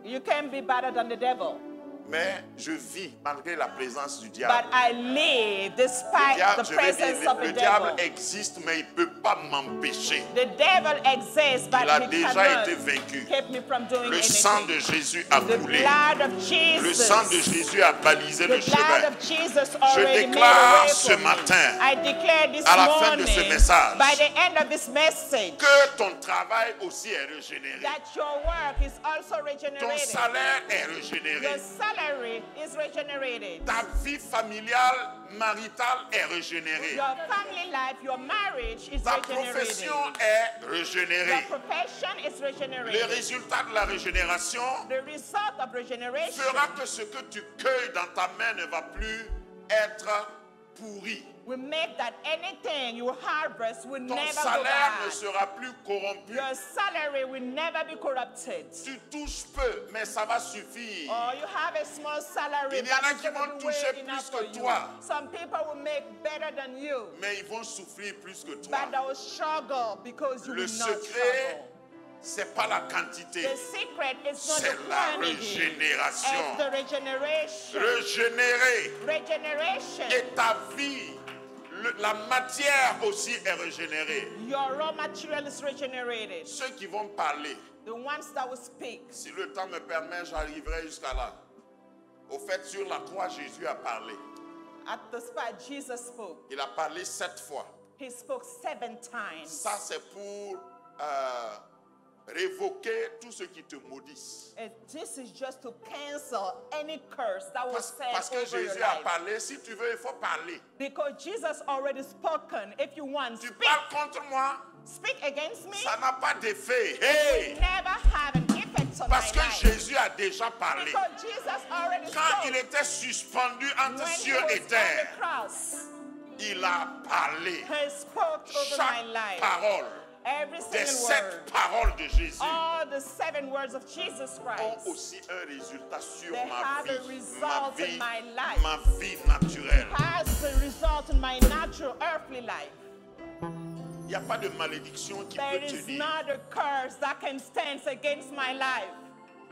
You can't be better than the devil. mais je vis malgré la présence du diable. But I live Le despite diable, the je vais presence dire, of le the diable devil. existe, mais il ne peut pas m'empêcher. The devil exists, but Il a he déjà cannot été vaincu. keep me from doing Le sang anything. de Jésus a The coulé. blood of Le Jesus. sang de Jésus a balisé le The blood chemin. of Jesus already made déclare a way ce for me. matin, I declare this à la fin morning, de ce message, by the end of this message, que ton travail aussi est régénéré. that your work is also Ton regenerated. salaire est Your régénéré. salary is regenerated. Ta vie familiale, maritale est régénérée. Your family life, your marriage is Ta regenerated. profession est Your régénérée. profession is Le regenerated. résultat de la régénération The result of regeneration fera que ce que tu cueilles dans ta main ne va plus être pourri. We make that anything you harvest will Ton never go salaire ne bad. sera plus corrompu. Your salary will never be corrupted. Tu touches peu, mais ça va suffire. Or you have a small salary, Il y en a but it's qui going vont to be toucher way enough plus for que you. toi. Some people will make better than you, Mais ils vont souffrir plus que toi. but they will struggle because you Le will not secret, struggle. c'est pas la quantité, The secret is not c'est the la quantity, régénération. it's the regeneration. Régénérer. Regeneration. Et ta vie, la matière aussi est régénérée. Your raw material is regenerated. Ceux qui vont parler, The ones that will speak. si le temps me permet, j'arriverai jusqu'à là. Au fait, sur la croix, Jésus a parlé. At the spot, Jesus spoke. Il a parlé 7 fois. He spoke 7 times. Ça, c'est pour révoquer tout ce qui te maudisse. And this is just to cancel any curse that was said Parce que over your Jésus a life. parlé, si tu veux, il faut parler. Because Jesus already spoken. If you want, Tu speak. parles contre moi, Speak against me. ça n'a pas d'effet. It Hey! never have an effect on Parce my que life. Jésus a déjà parlé. Because Jesus already Quand spoke. il était suspendu entre When he cieux was et on terre, the cross, il a parlé. he spoke over my Chaque life. parole Every des single 7 word. paroles de Jésus All the 7 words of Jesus ont Christ. aussi un résultat sur They ma have a vie, result in my life. ma vie naturelle. Has a result in my natural earthly life. Il n'y a pas de malédiction qui There peut is tenir. not a curse that can stand against my life.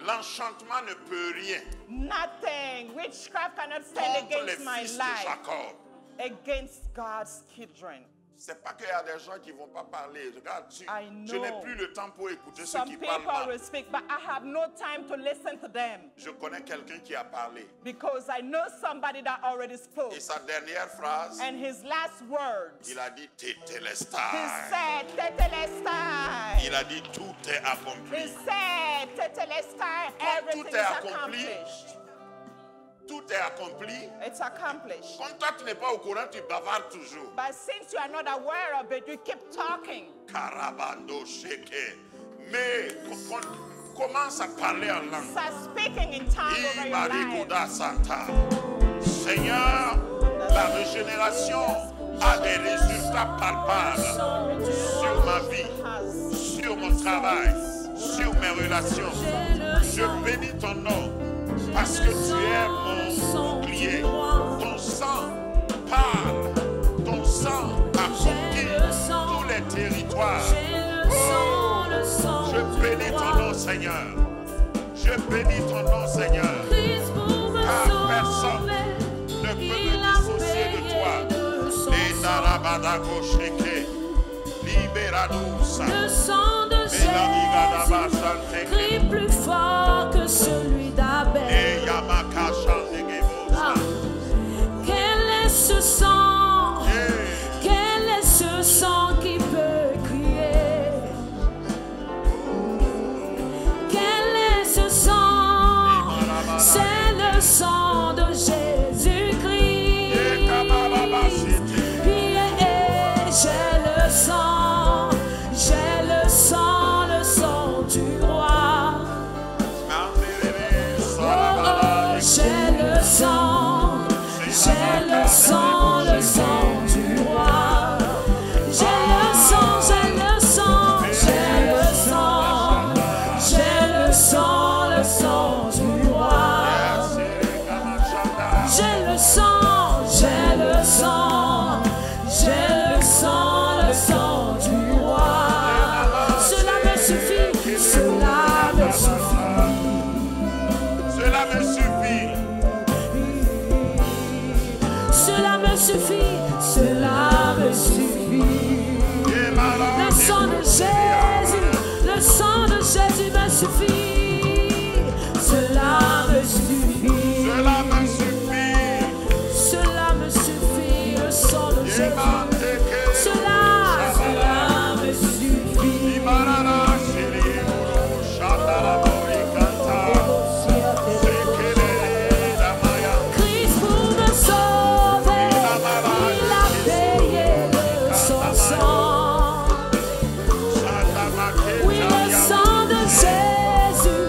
L'enchantement ne peut rien Nothing. Witchcraft cannot stand contre les against my fils de life. Jacob. Against God's children. C'est pas qu'il y a des gens qui ne vont pas parler. Regarde, I je n'ai know. plus le temps pour écouter ceux Some qui people parlent will mal. speak, but I have no time to listen to them Je connais quelqu'un qui a parlé. because I know somebody that already spoke. Et sa dernière phrase, And his last words, il a dit he Tétélestai. said, Tetelestai. Il a dit tout est He accompli. said, Tetelestai, everything tout is est accompli, accomplished. Tout est accompli. It's accomplished. Comme toi, tu n'es pas au courant, tu bavardes toujours. But since you are not aware of it, you keep talking. Karabando sheke. Mais commence à parler en langue. Start speaking in tongue over your life. Ibarikoda Santa. Seigneur, la régénération a des résultats palpables sur ma vie, sur mon travail, sur mes relations. Je bénis ton nom parce que tu es mon bouclier. Ton sang parle, ton sang a conquis tous les territoires. Oh, je bénis ton nom, Seigneur. Je bénis ton nom, Seigneur. Car personne ne peut me dissocier de toi. Et Darabadago Sheke, Liberadusa, Le sang de Jésus crie plus fort que celui d'Abel. et Yamaka Shandegebosa. Quel est ce sang? Quel est ce sang qui peut crier? Quel est ce sang? C'est le sang de Jésus-Christ. J'ai le sang du roi. Oh, j'ai le sang du roi. J'ai le sang du roi. J'ai le sang du roi. Cela me suffit. Cela me suffit. Cela me suffit. Le sang de Jésus me suffit. Cela me suffit. Le sang de Jésus. Cela me suffit. Christ pour me sauver, il a payé de son sang. Oui, le sang de Jésus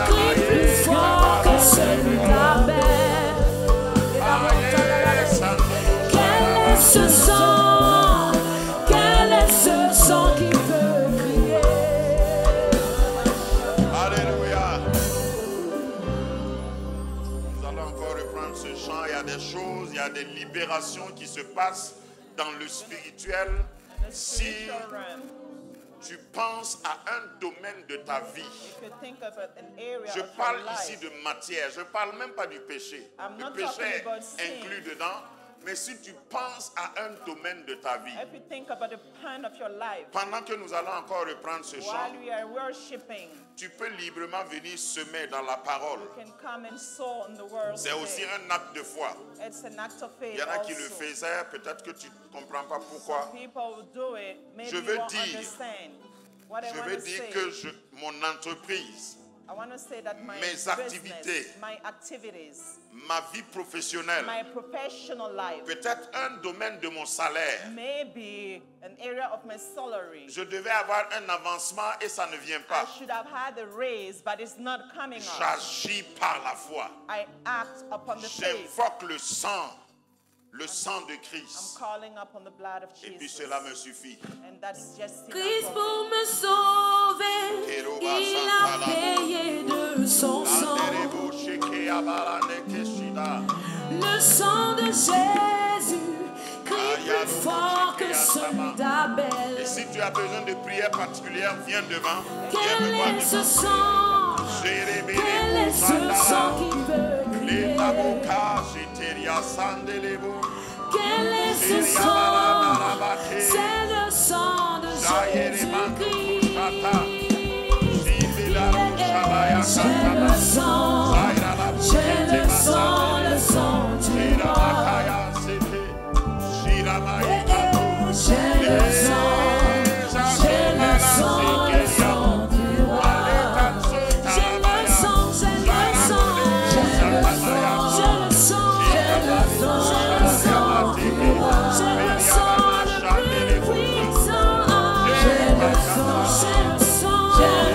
crie plus fort que celui d'Abel. Quel ce sang? Quel est ce sang qui peut crier? Alléluia. Nous allons encore reprendre ce chant. Il y a des choses, il y a des libérations qui se passent dans le spirituel. Si tu penses à un domaine de ta vie, je parle ici de matière, je ne parle même pas du péché. Le péché est inclus dedans. Mais si tu penses à un domaine de ta vie, pendant que nous allons encore reprendre ce chant, tu peux librement venir semer dans la parole. C'est aussi un acte de foi. Il y en a qui le faisaient, peut-être que tu ne comprends pas pourquoi. Je veux dire que mon entreprise, mes activités, ma vie professionnelle, peut-être un domaine de mon salaire, je devais avoir un avancement et ça ne vient pas. J'agis par la foi. J'invoque le sang de Christ. Et puis cela me suffit. Christ pour me sauver, il a payé de son sang. Le sang de Jésus crie plus fort que celui d'Abel. Et si tu as besoin de prière particulière, viens devant. Quel est ce sang? Quel est ce sang qui peut crier? Quel est ce sang? C'est le sang de Jésus-Christ. J'ai le sang, le sang du roi. J'ai le sang, le sang du roi. J'ai le sang, j'ai le sang du roi. J'ai le sang le plus puissant. J'ai le sang, j'ai le sang.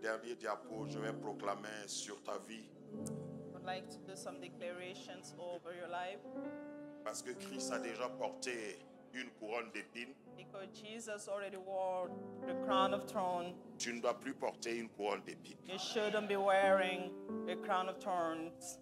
dernier diapo, je vais proclamer sur ta vie. I would like to do some declarations over your life. Parce que Christ a déjà porté une couronne d'épines. Because Jesus already wore the crown of thorns. Tu ne dois plus porter une couronne d'épines. You shouldn't be wearing a crown of thorns.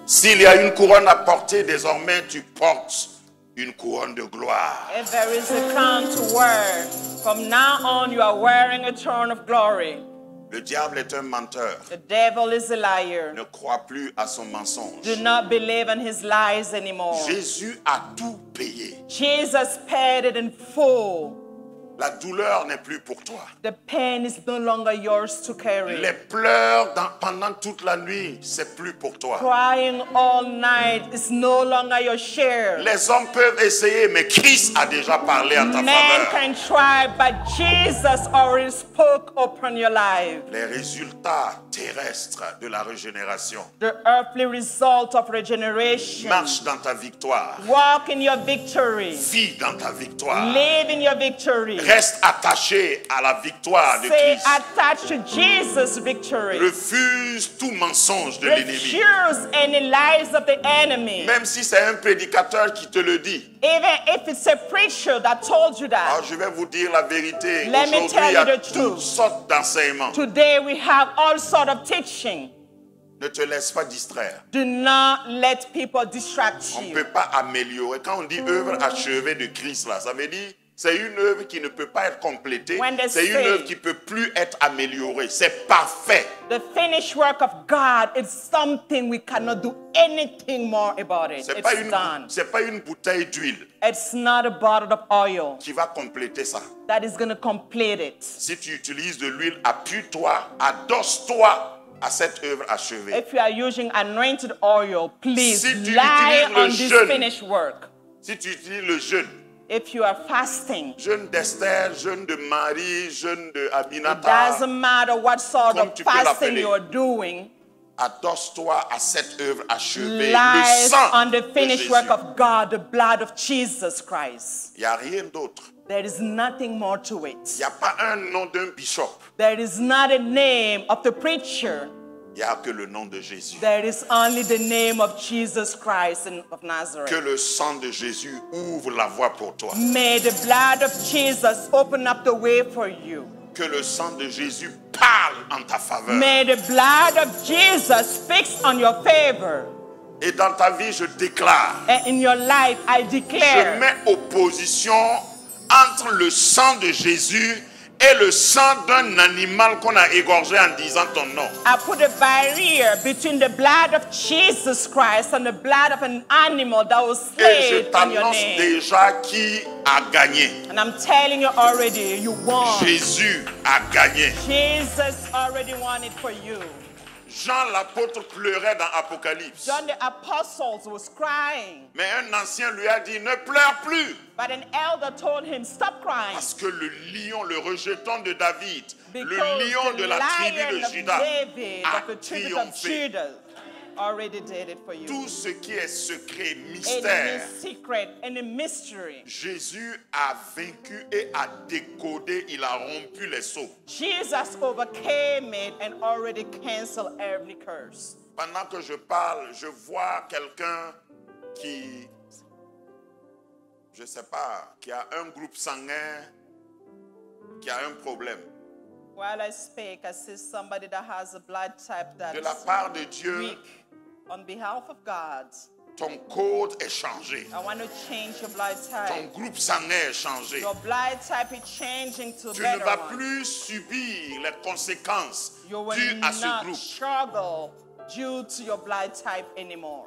S'il y a une couronne à porter, désormais tu portes une couronne de gloire. If there is a crown to wear, from now on you are wearing a crown of glory. Le diable est un menteur. The devil is a liar. Ne crois plus à son mensonge. Do not believe in his lies anymore. Jésus a tout payé. Jesus paid it in full. La douleur n'est plus pour toi. The pain is no longer yours to carry. Les pleurs pendant toute la nuit, c'est plus pour toi. Crying all night is no longer your share. Les hommes peuvent essayer, mais Christ a déjà parlé en ta Men faveur. can try, but Jesus already spoke upon your life. Les résultats terrestres de la régénération. The earthly result of regeneration. Marche dans ta victoire. Walk in your victory. Vis dans ta victoire. Live in your victory. Reste attaché à la victoire de Stay Christ. attached to Jesus' victory. Refuse tout mensonge de l'ennemi. Refuse any lies of the enemy. Même si c'est un prédicateur qui te le dit. Even if it's a preacher that told you that. Alors je vais vous dire la vérité. Let me Aujourd'hui, tell il y a you the toutes truth. sortes d'enseignements. Today we have all sorts of teaching. Ne te laisse pas distraire. Do not let people distract On ne you. peut pas améliorer. Quand on dit œuvre achevée de Christ, là, ça veut dire c'est une œuvre qui ne peut pas être complétée. When they C'est une say- œuvre qui ne peut plus être améliorée. C'est parfait. The finished work of God is something we cannot do anything more about it. C'est pas It's done. c'est pas une bouteille d'huile It's not a bottle of oil qui va compléter ça. that is going to complete it. Si tu utilises de l'huile, appuie-toi, adosse-toi à cette œuvre achevée. If you are using anointed oil, please Si tu lie utilises on le this jeûne. finished work. Si tu utilises le jeûne, If you are fasting, jeûne d'Esther, jeûne de Marie, jeûne de it Abinata, doesn't matter what sort Comme of tu peux fasting l'appeler. you are doing, adosse-toi à cette œuvre achevée. Le lies sang on the de finished Jésus. work of God, the blood of Jesus Christ. Il n'y a rien d'autre. There is nothing more to Il it. n'y a pas un nom d'un bishop. There is not a name of the preacher. Il n'y a que le nom de Jésus. There is only the name of Jesus Christ of Que Nazareth. le sang de Jésus ouvre la voie pour toi. May the blood of Jesus open up the way for you. Que le sang de Jésus parle en ta faveur. May the blood of Jesus speaks on your favor. Et dans ta vie, je déclare, And in your life, I je declare, mets opposition entre le sang de Jésus et le sang d'un animal qu'on a égorgé en disant ton nom. I put a barrier between the blood of Jesus Christ and the blood of an animal that was Et je slain on your t'annonce name. déjà qui a gagné. And I'm telling you already, you won. Jésus a gagné. Jesus already won it for you. Jean l'apôtre pleurait dans Apocalypse. John the Apostles was crying, Mais un ancien lui a dit, ne pleure plus. but an elder told him, stop crying. Parce que le lion, le rejeton de David, le Because lion the de la tribu lion de of Juda, David, a of the tribe of triomphé. Judah, already did it for you. Tout ce qui est secret, Any mystère, secret, any mystery. Jésus a vaincu et a décodé, il a rompu les sceaux. Jesus overcame it and already canceled every curse. Pendant que je parle, je vois quelqu'un qui, je ne sais pas, qui a un groupe sanguin, qui a un problème. While I speak, I see somebody that has a blood type De that's la part de Dieu, weak. On behalf of God, ton code est changé. I want to change your blood Ton type. groupe sanguin est changé. Your blood type is changing to Tu ne better vas one. plus subir les conséquences You will dues à ce not groupe. struggle due to your blood type anymore.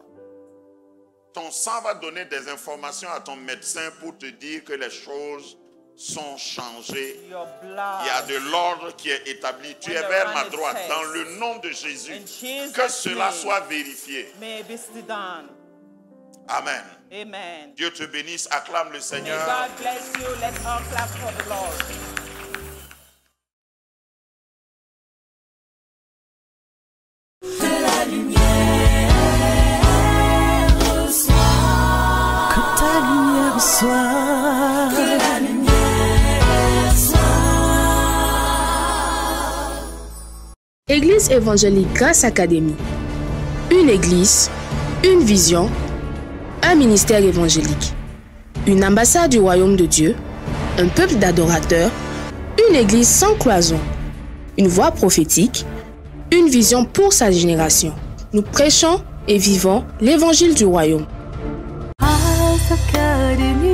Ton sang va donner des informations à ton médecin pour te dire que les choses sont changées. Your Il y a blood. de l'ordre qui est établi. Tu When es the vers run ma is droite. set. Dans le nom de Jésus, In Jesus' que cela name. soit vérifié. May be done. Amen. Amen. Dieu te bénisse. Acclame le May Seigneur. God bless you. Let's all clap for the Lord. Que ta lumière soit. Que la lumière soit. Église évangélique Grâce Académie. Une église, une vision, un ministère évangélique. Une ambassade du royaume de Dieu, un peuple d'adorateurs, une église sans cloison, une voix prophétique, une vision pour sa génération. Nous prêchons et vivons l'évangile du royaume. Grâce Académie.